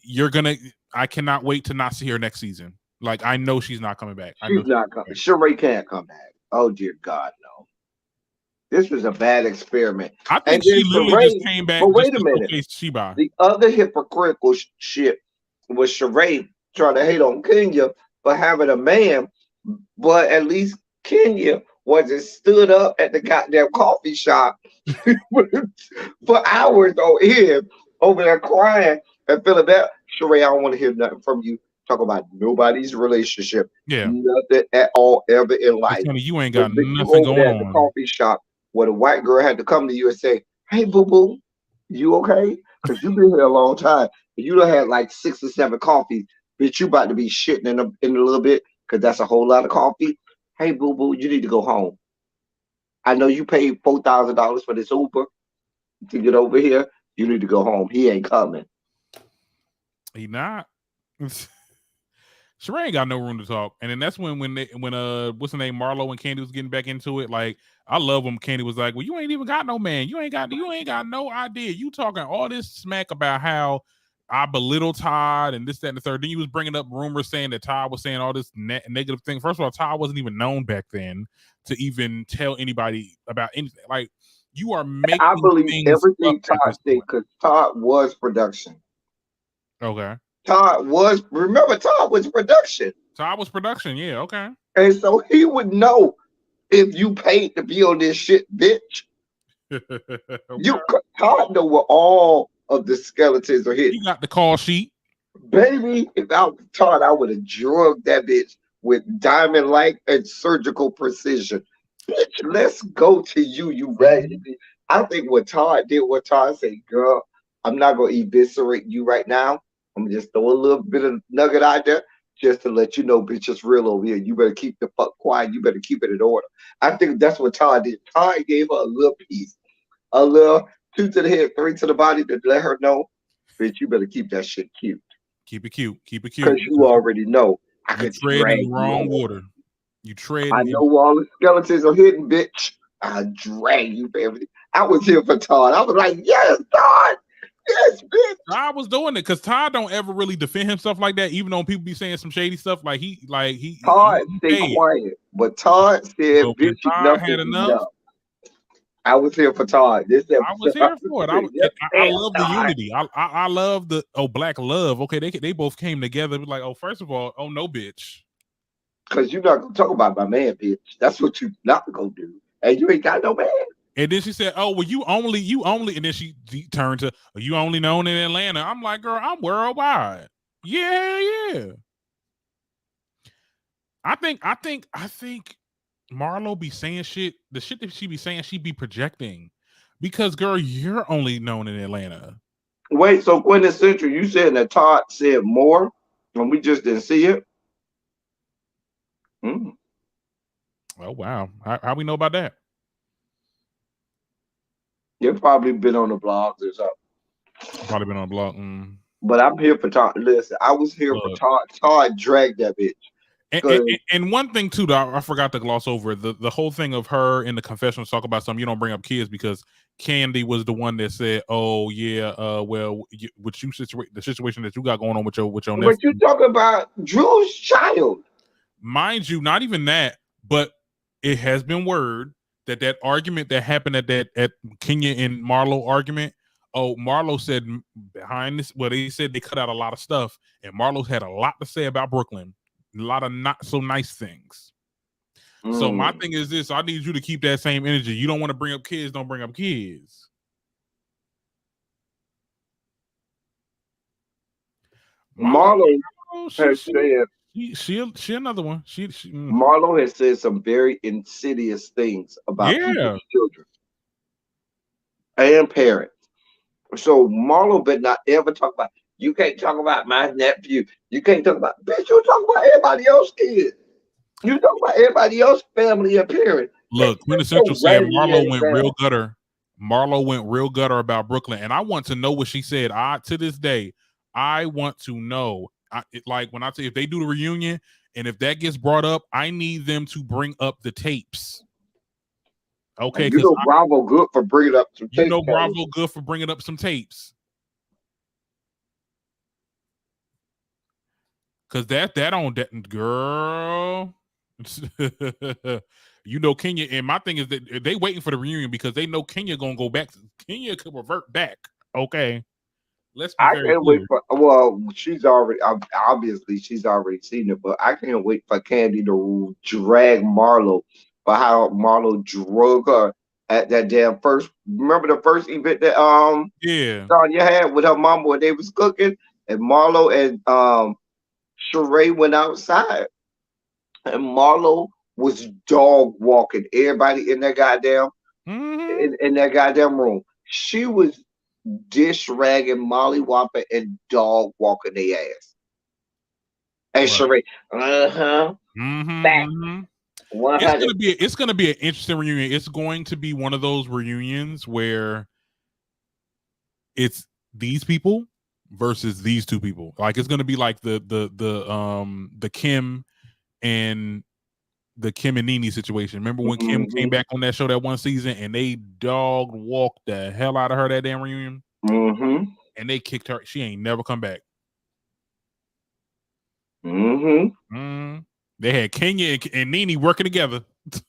You're gonna. I cannot wait to not see her next season. Like I know she's not coming back. I know She's she's not not coming coming. back. Sheree can't come back. Oh dear God, no. This was a bad experiment. I And think then she literally just Sheree, came but back just wait a to minute. showcase Sheba. The other hypocritical shit was Sheree trying to hate on Kenya for having a man, but at least Kenya wasn't stood up at the goddamn coffee shop for hours on end over there crying and feeling bad. Sheree, I don't want to hear nothing from you. Talk about nobody's relationship, Yeah. nothing at all ever in It's life. funny, you ain't But got bitch, you nothing over going there at the on. coffee shop where the white girl had to come to you and say, "Hey, boo boo, you okay? Because you've been here a long time. And you done had like 6 or 7 coffees. Bitch, you about to be shitting in a little bit because that's a whole lot of coffee. Hey, boo boo, you need to go home. I know you paid $4,000 for this Uber to get over here. You need to go home. He ain't coming." He not. Sheree ain't got no room to talk. And then that's when what's the name, Marlo and Candy was getting back into it. Like, I love when Candy was like, "Well, you ain't even got no man. You ain't got no idea. You talking all this smack about how I belittle Todd and this, that, and the third." Then you was bringing up rumors saying that Todd was saying all this negative thing. First of all, Todd wasn't even known back then to even tell anybody about anything. Like, you are I making believe things up everything at Todd this said point. because Todd was production. Okay. Remember, Todd was production. Todd was production. Yeah. Okay. And so he would know if you paid to be on this shit, bitch. Okay. Todd know where all of the skeletons are hidden. He got the call sheet. Baby, if I was Todd, I would have drugged that bitch with diamond like and surgical precision. Bitch, let's go to you, you raggedy. I think what Todd said, girl, I'm not gonna eviscerate you right now. I'm gonna just throw a little bit of nugget out there just to let you know, bitch, it's real over here. You better keep the fuck quiet. You better keep it in order. I think that's what Todd did. Todd gave her a little piece, a little 2 to the head, 3 to the body to let her know, bitch, you better keep that shit cute. Keep it cute. Keep it Because cute. you Because already know I you could tread in the drag you wrong home. water. You tread I in. know where all the skeletons are hidden, bitch. I'll drag you for everything. I was here for Todd. I was like, yes, Todd. Yes, bitch. Todd was doing it because Todd don't ever really defend himself like that, even though people be saying some shady stuff. Like Todd, he stay paid. quiet. But Todd But said, when bitch, Todd enough had is enough, enough. I was here for Todd. This I was episode, I here was for it. saying, yes, I damn, love the Todd. unity. I love the black love. Okay, they both came together. It was like, oh, first of all, oh no, bitch. Because you're not going to talk about my man, bitch. That's what you not going to do. And you ain't got no man. And then she said, "Oh, well, you only," and then she turned to, "You only known in Atlanta." I'm like, "Girl, I'm worldwide." Yeah, yeah. I think Marlo be saying shit. The shit that she be saying, she be projecting, because girl, you're only known in Atlanta. Wait, so quintessential, you said that Todd said more and we just didn't see it? Mm. Oh wow, how we know about that? You've probably been on the blogs or something. Probably been on the blog. But I'm here for Todd. Listen, I was here for Look, Todd. Todd dragged that bitch. and, and, 'Cause and one thing too, that I forgot to gloss over, the whole thing of her in the confessionals talk about something. You don't bring up kids because Candy was the one that said, "Oh yeah, well, with you the situation that you got going on with your but you nephew, talking about Drew's child. mind you, not even that, but it has been word that argument that happened at Kenya and Marlo argument. Oh, Marlo said behind this, well, they said they cut out a lot of stuff, and Marlo's had a lot to say about Brooklyn, a lot of not so nice things. So my Mm. thing is this: I need you to keep that same energy. You don't want to bring up kids, don't bring up kids. Marlo, Marlo she has she said she another one. Marlo has said some very insidious things about Yeah. people's children and parents. So Marlo better not ever talk about. You can't talk about my nephew. You can't talk about. Bitch, you talk about everybody else's kids. You talk about everybody else's family and parents. Bitch, Look, sit Quintessential your said raggedy Marlo ass went real down. gutter. Marlo went real gutter about Brooklyn, and I want to know what she said. To this day, I want to know. Like when I say if they do the reunion, and if that gets brought up, I need them to bring up the tapes. Okay, And you because know Bravo good for bringing up some you tape know calls. Bravo good for bringing up some tapes. Because that on that girl. You know Kenya, and my thing is that they waiting for the reunion because they know Kenya gonna go back. Kenya could revert back. Okay, let's be I very can't wait clear. for. Well, she's already obviously she's already seen it, but I can't wait for Candy to drag Marlo for how Marlo drug her at that damn first. Remember the first event that Yeah. Sonya had with her mom when they was cooking, and Marlo and Sheree went outside, and Marlo was dog walking everybody in that goddamn Mm-hmm. in that goddamn room. She was dish ragging, Molly Whopper, and dog walking their ass. And Right. Sheree, Mm-hmm. back Mm-hmm. It's 100. gonna be it's gonna be an interesting reunion. It's going to be one of those reunions where it's these people versus these two people. Like it's gonna be like the Kim and the Kim and Nene situation. Remember when Kim came Mm-hmm. back on that show that one season and they dog walked the hell out of her that damn reunion Mm-hmm. and they kicked her. She ain't never come back. Mm-hmm. Mm. They had Kenya and Nene working together. Chuck,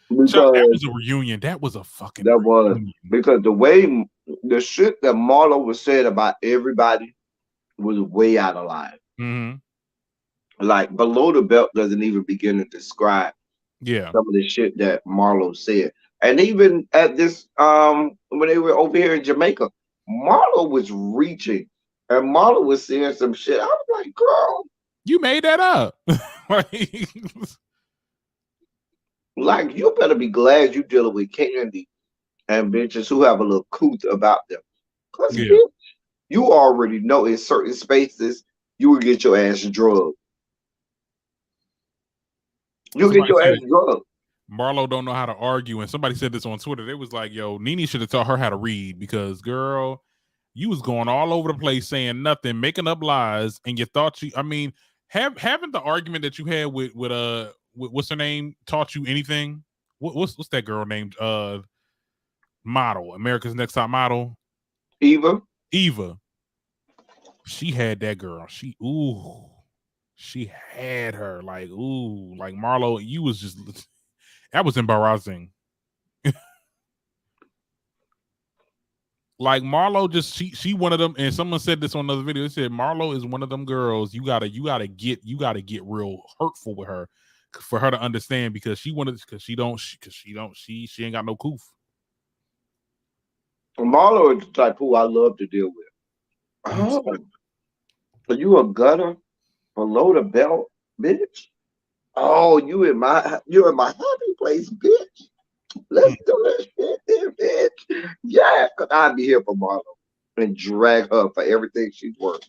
that Because was a reunion. That was a fucking that was reunion. because the way the shit that Marlo was said about everybody was way out of line. Mm-hmm. Like below the belt doesn't even begin to describe Yeah. some of the shit that Marlo said. And even at this when they were over here in Jamaica, Marlo was reaching and Marlo was saying some shit. I was like, girl, You made that up. Like, like you better be glad you dealing with Candy and bitches who have a little couth about them. Cause yeah. bitch, you already know in certain spaces you will get your ass drugged. You'll get Somebody your said ass it. drugged. Marlo don't know how to argue, and somebody said this on Twitter. They was like, "Yo, Nene should have taught her how to read because, girl, you was going all over the place saying nothing, making up lies, and you thought you. I mean, having the argument that you had with what's her name taught you anything? What's that girl named model America's Next Top Model Eva. Eva? She had that girl. She had her like like Marlo. You was just that was embarrassing. Like Marlo just she one of them, and someone said this on another video. They said Marlo is one of them girls you gotta get real hurtful with her for her to understand because she ain't got no coof. Marlo is the type who I love to deal with. Me Oh, too. are you a gutter below the belt, bitch? Oh, you in my happy place, bitch. Let's Mm. do this shit, then, bitch. Yeah, cause I'd be here for Marlo and drag her for everything she's worth.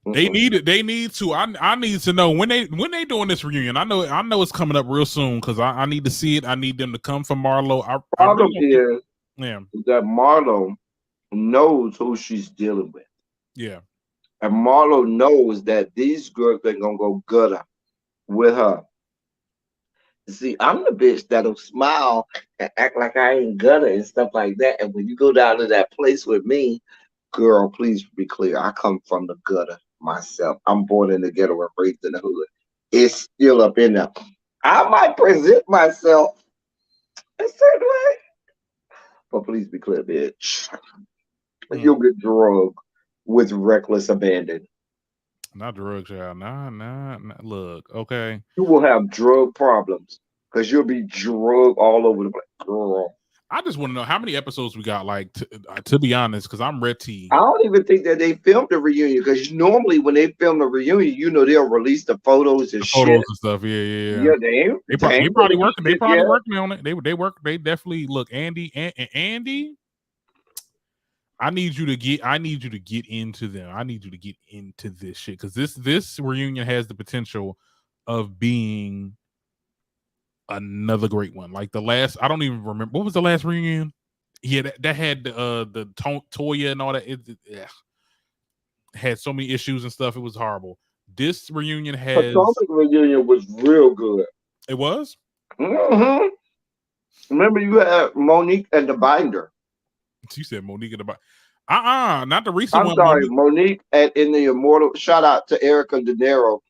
They Mm-mm. need it. They need to. I need to know when they doing this reunion. I know it's coming up real soon because I need to see it. I need them to come from Marlo. I really Problem don't think. is Yeah, that Marlo knows who she's dealing with. yeah. And Marlo knows that these girls ain't gonna go gutter with her. See, I'm the bitch that'll smile and act like I ain't gutter and stuff like that. And when you go down to that place with me, girl, please be clear. I come from the gutter myself. I'm born in the ghetto and raised in the hood. It's still up in there. I might present myself a certain way, but please be clear, bitch. Mm. You'll get drugged with reckless abandon. Not drugs, y'all. Nah. Look, okay. You will have drug problems because you'll be drugged all over the place. Girl. I just want to know how many episodes we got. Like, to be honest, because I'm Red I T. don't even think that they filmed the reunion because normally when they film a reunion, they'll release the photos and The shit. photos and stuff. Yeah. Yeah, they They ain't probably released working. They it probably yet. working on it. They work. They definitely look. Andy. I need you to get into them. I need you to get into this shit because this reunion has the potential of being another great one. Like the last, I don't even remember what was the last reunion. Yeah, that had the Toya and all that. Yeah, had so many issues and stuff. It was horrible. This reunion has Potomac reunion was real good. it was. hmm Remember you had Monique and the Binder. She said Monique in the not the recent I'm one. sorry, Monique. Monique and in the Immortal. Shout out to Erica De Niro,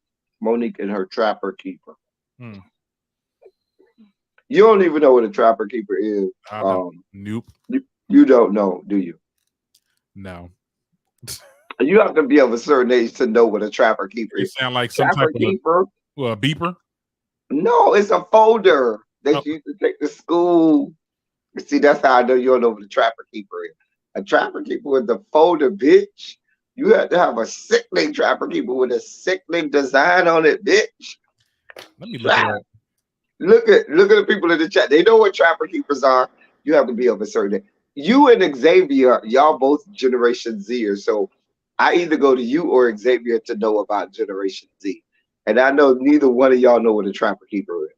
Monique and her Trapper Keeper. Hmm. You don't even know what a trapper keeper is. I don't. Nope. You don't know, do you? No. You have to be of a certain age to know what a trapper keeper It is. sound like some type Trapper of keeper? beeper. No, it's a folder Oh, that you used to take to school. See, that's how I know you don't know what a trapper keeper is. A trapper keeper with the folder, bitch. You have to have a sickening trapper keeper with a sickening design on it, bitch. let me look it up. Look at the people in the chat. They know what trapper keepers are. You have to be of a certain age. You and Xavier, y'all both Generation Zers. So I either go to you or Xavier to know about Generation Z. And I know neither one of y'all know what a trapper keeper is.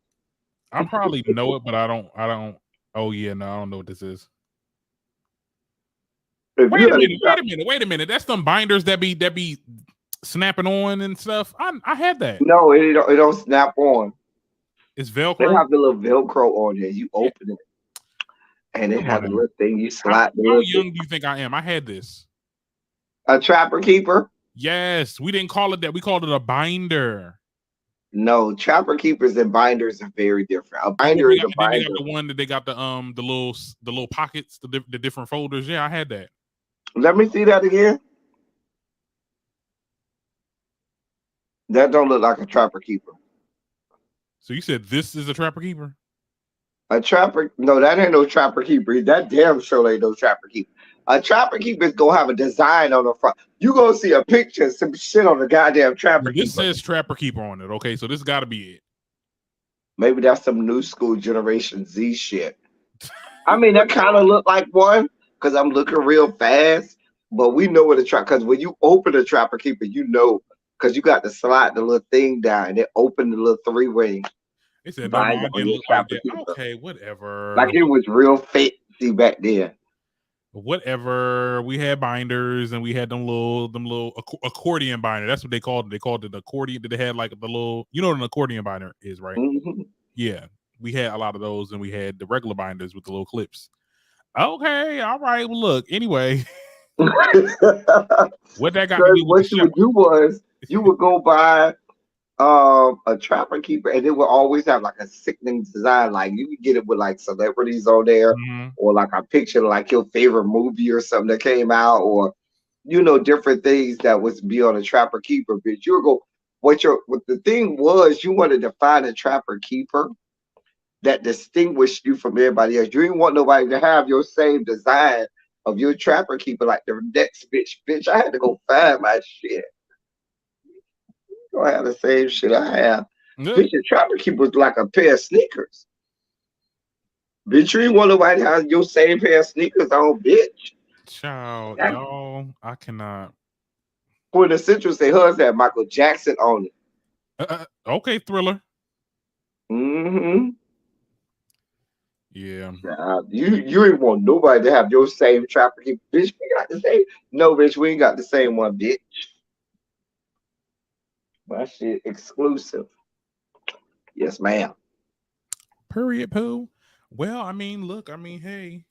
I probably know it, but I don't. Oh yeah, no, I don't know what this is. If Wait you a had a minute. Wait a minute. Wait a minute. That's some binders that be snapping on and stuff. I had that. no, it don't snap on. It's They Velcro. have the little Velcro on there. You Yeah. open it and it Come on has a now. little thing you How slide the how little thing. young do you think I am? I had this. A trapper keeper? Yes, we didn't call it that. We called it a binder. No, trapper keepers and binders are very different. A And then binder they is got a and then they got binder. the one that they got the little pockets, the different folders. Yeah, I had that. Let me see that again. That don't look like a trapper keeper. So you said this is a trapper keeper? A trapper, no, that ain't no trapper keeper. That damn sure ain't no trapper keeper. A trapper keeper is gonna have a design on the front. You gonna see a picture, some shit on the goddamn trapper Well, this keeper. says trapper keeper on it. Okay, so this got to be it. Maybe that's some new school Generation Z shit. I mean, that kind of look like one because I'm looking real fast. But we know what a trap because when you open a trapper keeper, you know because you got to slide the little thing down and it opened the little three-way They said no, binder mine on didn't your look like trapper that. keeper. Okay, whatever. Like it was real fancy back then. Whatever. We had binders and we had them little accordion binder. That's what they called it. They called it accordion. They had like the little, you know what an accordion binder is, right? Mhm. Yeah. We had a lot of those and we had the regular binders with the little clips. Okay, all right. Well, look, anyway, what that got to Because do with the what you show? would do was you would go buy a trapper keeper and it would always have like a sickening design. Like you could get it with like celebrities on there Mhm. or like a picture like your favorite movie or something that came out or different things that was be on a trapper keeper. But you would go what the thing was you wanted to find a trapper keeper that distinguished you from everybody else. You didn't want nobody to have your same design of your trapper keeper like the next bitch. Bitch, I had to go find my shit. I have the same shit I have. Yeah. Bitch, your trapper keeper was like a pair of sneakers. Bitch, you ain't want nobody to have your same pair of sneakers on, bitch. Child, That y'all, I cannot. for the Central say hers had Michael Jackson on it. Okay, Thriller. Mm-hmm. Yeah. You ain't want nobody to have your same trapper keeper. Bitch, we got the same. No, bitch, we ain't got the same one, bitch. My shit exclusive. Yes, ma'am. Period, poo. Well, I mean, look, I mean, hey,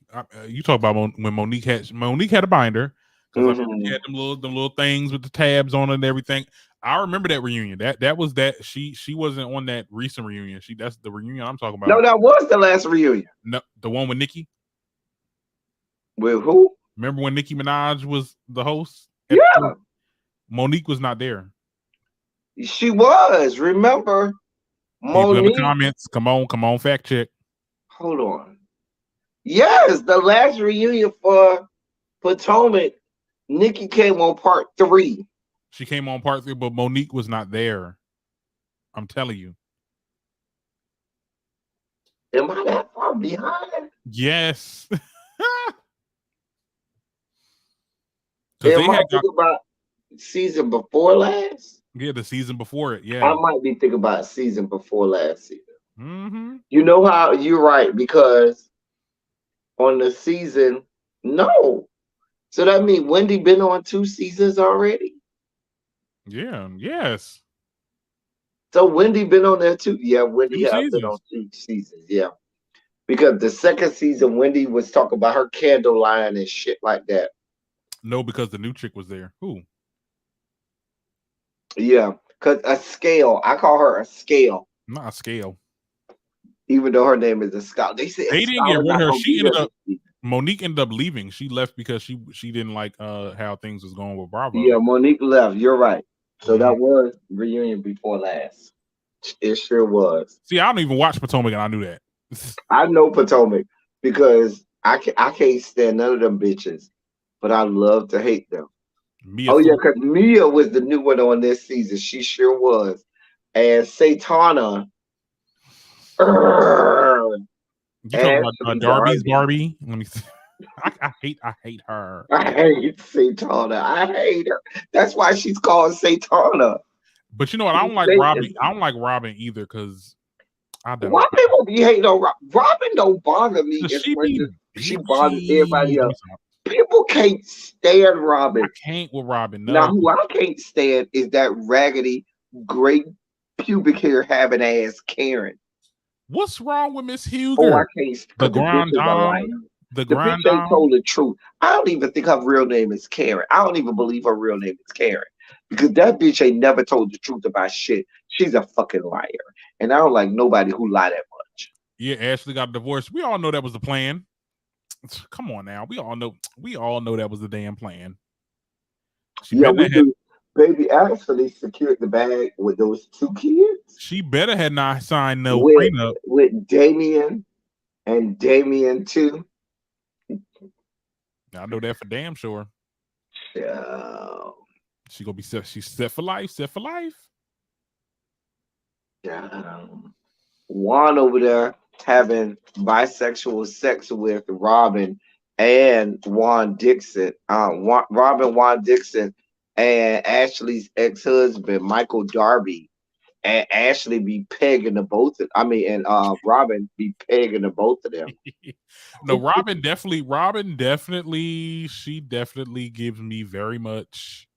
you talk about when Monique had a binder because I remember she Mm-hmm. had them little things with the tabs on it and everything. I remember that reunion. That was that she wasn't on that recent reunion. That's the reunion I'm talking No, about. that was the last reunion. No, the one with Nicki. With who? Remember when Nicki Minaj was the host? Yeah, Monique was not there. she was. Remember, People in the Monique. comments, come on, fact check. Hold on. Yes, the last reunion for Potomac, Nikki came on part 3. She came on part 3, but Monique was not there. I'm telling you. Am I that far behind? Yes. Because they Am I had got thinking about season before last? the season before it. I Yeah. might be thinking about season before last season. Mm-hmm. You know how you're right because on the season, no. So that means Wendy been on 2 seasons already. Yeah. Yes. So Wendy been on there too. Yeah, Wendy 2 have been on seasons. 2 seasons. Yeah, because the second season, Wendy was talking about her candle line and shit like that. No, because the new chick was there. Who? Yeah, because a scale. I call her a scale. Not a scale. even though her name is a scholar. They said They didn't get scholar rid of not her. gonna She be there ended this up season. Monique ended up leaving. She left because she didn't like how things was going with Yeah, Bravo. Monique left. You're right. So Mhm. that was reunion before last. It sure was. See, I don't even watch Potomac, and I knew that. I know Potomac because I can't stand none of them bitches, but I love to hate them. Mia Oh yeah, Farrow. because Mia was the new one on this season. She sure was. And Satana, You talking about Ashley Darby's Darby. Barbie? Let me see. I hate her. I hate Satana. I hate her. That's why she's called Satana. But you know what? I She's don't like Robin. Satan. I don't like Robin either because I Why don't. people be hating on Robin? Don't bother me Cause as she much be as she bothers bitchy. everybody Let me else. stop. People can't stand I Robin. can't with Robin. Now, No. who I can't stand is that raggedy, great pubic hair having ass Karen. What's wrong with Miss Oh, I Huger? can't The because the bitch Grand is a Dame. liar. The The Grand bitch ain't Dame. told the truth. I don't even think her real name is Karen. I don't even believe her real name is Karen because that bitch ain't never told the truth about shit. She's a fucking liar, and I don't like nobody who lie that much. Yeah, Ashley got divorced. We all know that was the plan. Come on now. We all know. We all know that was the damn plan. She Yeah, better we had. do. Baby actually secured the bag with those two kids She better had not signed no with prenup. Damien and Damien too. I know that for damn sure. Yeah, She gonna be set. She's set for life. Set for life. yeah. Juan over there having bisexual sex with Robin and Juan Dixon. Robin Juan Dixon and Ashley's ex-husband Michael Darby. And Ashley be pegging the both of, I mean, and Robin be pegging the both of them. No, Robin definitely. Robin definitely. She definitely gives me very much.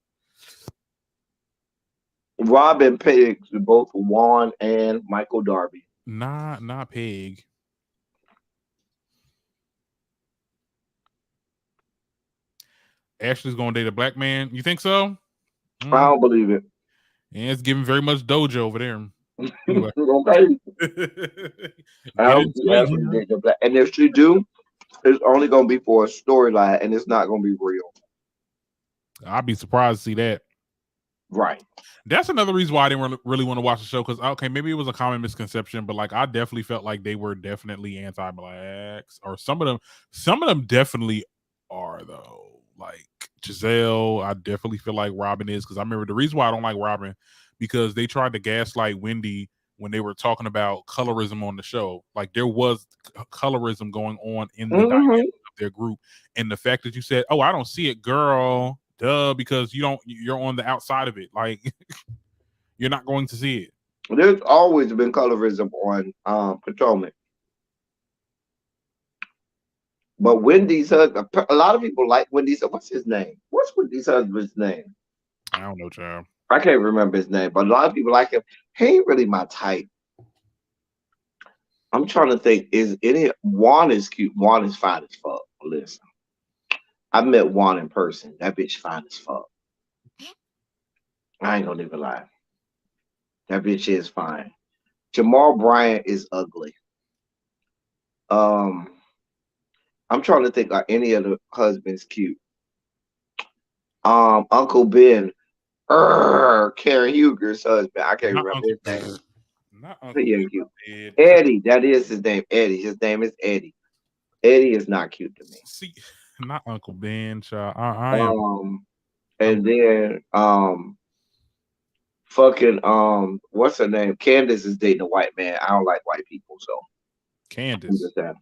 Robin pegs both Juan and Michael Darby. Not pig. Ashley's gonna date a black man. You think so? I Mm. don't believe it. And it's giving very much dojo over there. Anyway, Okay. I get don't into see it Ashley here. dating a black. And if she do, it's only gonna be for a storyline, and it's not gonna be real. I'd be surprised to see that. Right. That's another reason why I didn't really want to watch the show because okay, maybe it was a common misconception, but like I definitely felt like they were definitely anti-blacks, or some of them definitely are though. Like Giselle, I definitely feel like Robin is because I remember the reason why I don't like Robin because they tried to gaslight Wendy when they were talking about colorism on the show. Like there was colorism going on in the dynamic Hmm. of their group, and the fact that you said, "Oh, I don't see it, girl." Duh, because you're on the outside of it. Like you're not going to see it. There's always been colorism on Potomac, but Wendy's husband. A lot of people like Wendy's. What's his name? What's Wendy's husband's name? I don't know, child. I can't remember his name, but a lot of people like him. He ain't really my type. I'm trying to think. Is any Juan is cute? Juan is fine as fuck. Listen, I met Juan in person. That bitch fine as fuck. I ain't gonna even lie. That bitch is fine. Jamal Bryant is ugly. Um, I'm trying to think. Are any of the husbands cute? Uncle Ben, Karen Huger's husband. I can't Not remember Uncle his name. not Uncle He ain't cute. Ed. Eddie, that is his name. Eddie. His name is Eddie. Eddie is not cute to me. See, not Uncle Ben, child. I am Um, I'm and then fucking what's her name? Candace is dating a white man. I don't like white people, so I'm Candace. just saying.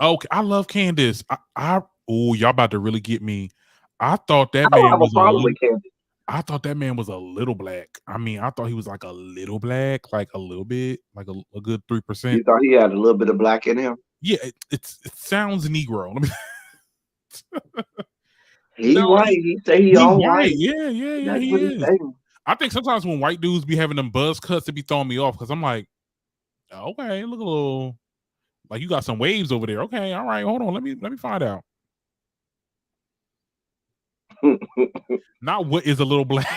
Okay, I love Candace. Oh, y'all about to really get me. I thought I that don't man have a was a problem little with Candace. I thought that man was a little black. I mean, I thought he was like a little black, like a little bit, like a good 3%. You thought he had a little bit of black in him? Yeah, it sounds Negro. Let me He no, white. He say he he all white. white. Yeah, That's he what he is. saying. I think sometimes when white dudes be having them buzz cuts, it be throwing me off because I'm like, okay, look a little like you got some waves over there. Okay, all right, hold on, let me find out. Not what is a little black.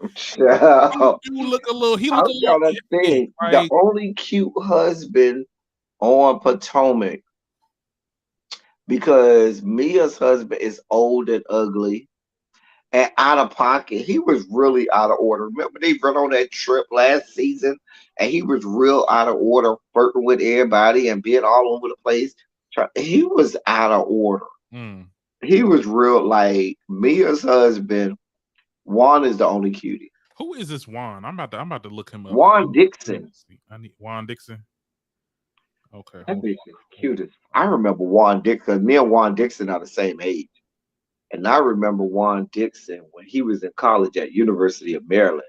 He Child, do look a little. He look a I'm little trying to effing. think. The Like only cute husband on Potomac, because Mia's husband is old and ugly and out of pocket. He was really out of order. Remember they went on that trip last season and he was real out of order, flirting with everybody and being all over the place. He was out of order. mm. He was real like Mia's husband. Juan is the only cutie. Who is this Juan? I'm about to look him up. Juan Let me Dixon. see. I need Juan Dixon. Okay, That hold bitch is on. cute as I remember Juan Dixon. Me and Juan Dixon are the same age. And I remember Juan Dixon when he was in college at University of Maryland.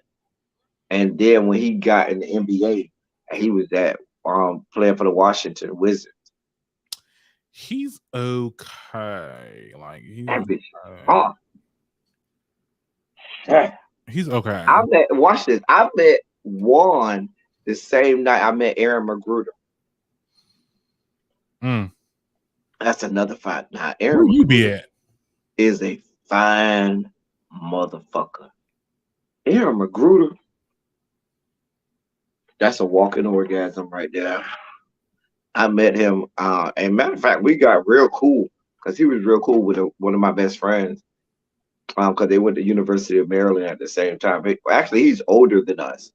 And then when he got in the NBA, and he was at playing for the Washington Wizards. He's okay. Like he's That bitch. okay. Oh, yeah. He's I okay. met watch this. I met Juan the same night I met Aaron Magruder. Mm. That's another fact. Now Where Aaron you be Magruder at? is a fine motherfucker. Aaron Magruder, that's a walking orgasm right there. I met him, and matter of fact, we got real cool because he was real cool with one of my best friends. Because they went to University of Maryland at the same time. Actually, he's older than us.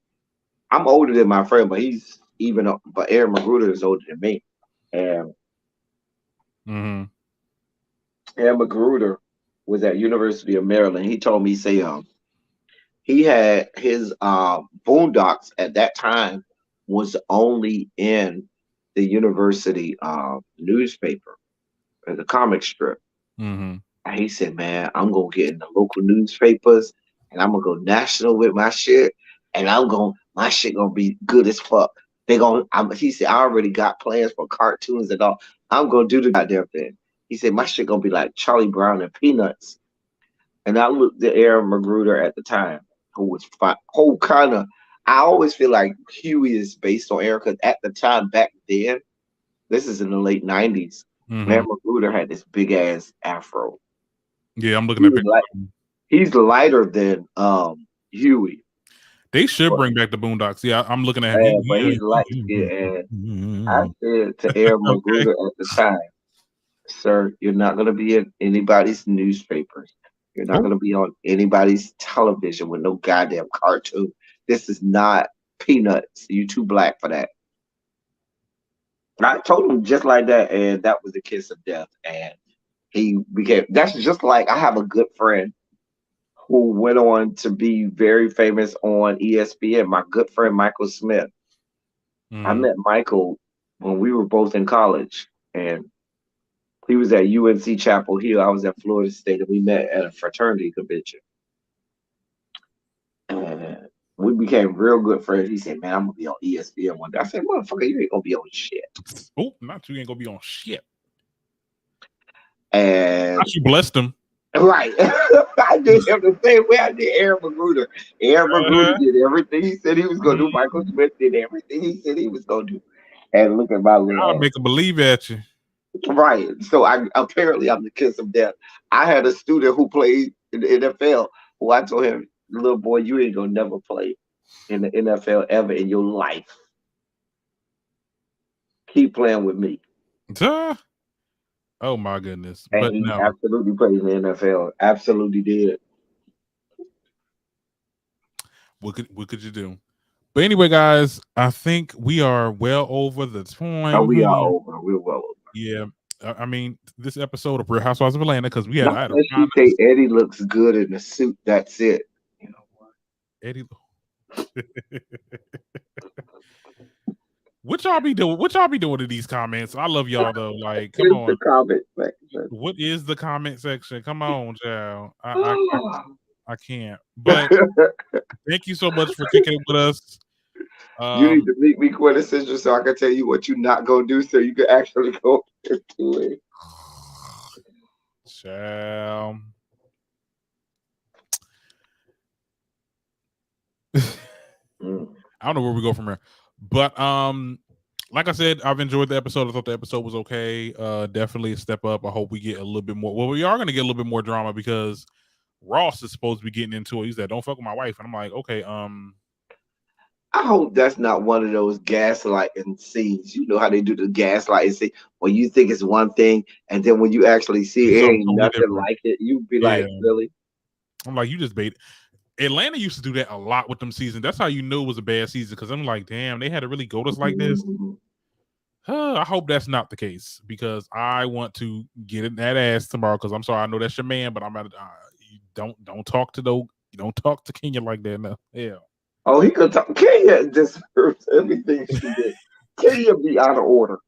I'm older than my friend, but but Aaron Magruder is older than me. And Mm-hmm. Aaron Magruder was at University of Maryland. He told me, say, he had his Boondocks at that time was only in the university newspaper, the comic strip. Mm-hmm. And he said, "Man, I'm gonna get in the local newspapers, and I'm gonna go national with my shit, and my shit gonna be good as fuck. He said, I already got plans for cartoons and all. I'm gonna do the goddamn thing. He said, my shit gonna be like Charlie Brown and Peanuts." And I looked at Aaron Magruder at the time, who was whole kind of. I always feel like Huey is based on Aaron because at the time back then, this is in the late '90s. Mm-hmm. Aaron Magruder had this big ass afro. Yeah, I'm looking He at was pictures like of him. he's lighter than Huey, They should but bring back the Boondocks. Yeah, I'm looking at him. he's light skinned. And I Mm-hmm. said to Aaron Okay. Magruder at the time, "Sir, you're not going to be in anybody's newspapers. You're not Oh, going to be on anybody's television with no goddamn cartoon. This is not Peanuts. You too black for that." And I told him just like that, and that was the kiss of death. And he became. That's just like I have a good friend who went on to be very famous on ESPN. My good friend Michael Smith. I mm-hmm. met Michael when we were both in college, and he was at UNC Chapel Hill. I was at Florida State, and we met at a fraternity convention. And we became real good friends. He said, "Man, I'm gonna be on ESPN one day." I said, "Motherfucker, you ain't gonna be on shit." Oh, not you ain't gonna be on shit. And Not you blessed him. right, I did him the same way I did Aaron Magruder. Aaron Magruder Uh-huh. did everything he said he was gonna do. Michael Smith did everything he said he was gonna do. And look at my little Gotta ass. make a believe at you. Right. So I apparently I'm the kiss of death. I had a student who played in the NFL who I told him, "Little boy, you ain't gonna never play in the NFL ever in your life. Keep playing with me." Duh. Oh my goodness. And But he no. absolutely played in the NFL. Absolutely did. What could you do? But anyway, guys, I think we are well over the Oh, time we are here. over. We're well over. Yeah. I mean, this episode of Real Housewives of Atlanta, because Not I had to unless find you say Eddie looks good in the suit. That's it. You know what? Eddie. What y'all be doing? What y'all be doing in these comments? I love y'all though. Like, come It's the on. comment section. What is the comment section? Come on, child. I can't. But thank you so much for kicking it with us. You need Um, to meet me quintessential so I can tell you what you're not gonna do so you can actually go into it. child. Mm. I don't know where we go from here. But like I said, I've enjoyed the episode. I thought the episode was okay. Definitely a step up. I hope we get a little bit more. Well, we are gonna get a little bit more drama because Ross is supposed to be getting into it. He said, "Don't fuck with my wife," and I'm like, okay, I hope that's not one of those gaslighting scenes. You know how they do the gaslighting scene when you think it's one thing, and then when you actually see it's it, it something ain't totally nothing different. like it. You be Yeah, like, really? I'm like, you just bait. Atlanta used to do that a lot with them seasons. That's how you knew it was a bad season because I'm like, damn, they had to really go to us like this. Mhm. I hope that's not the case because I want to get in that ass tomorrow. Because I'm sorry, I know that's your man, but I'm at. You don't talk to you don't talk to Kenya like that. No, yeah. Oh, he could talk. Kenya deserves everything she did. Kenya be out of order.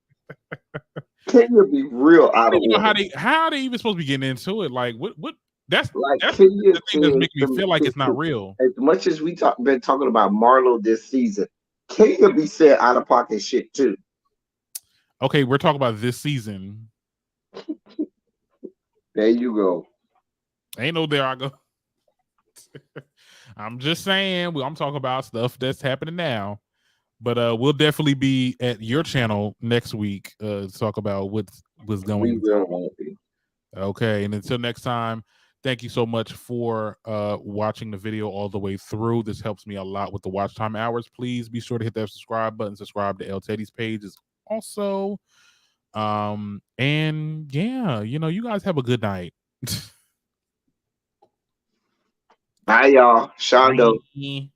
Kenya be real I out don't of even know order. how they even supposed to be getting into it. Like what Like that's Kenya the thing that's said, making me feel like it's not real. as much as been talking about Marlo this season, Kenya be said out of pocket shit too. Okay, we're talking about this season. There you go. Ain't no there I go. I'm just saying. I'm talking about stuff that's happening now. But we'll definitely be at your channel next week to talk about what's going We on. will won't be. Okay, and until next time, thank you so much for watching the video all the way through. This helps me a lot with the watch time hours. Please be sure to hit that subscribe button. Subscribe to El Teddy's page is also. And yeah, you guys have a good night. Bye, y'all. Shondo. Bye.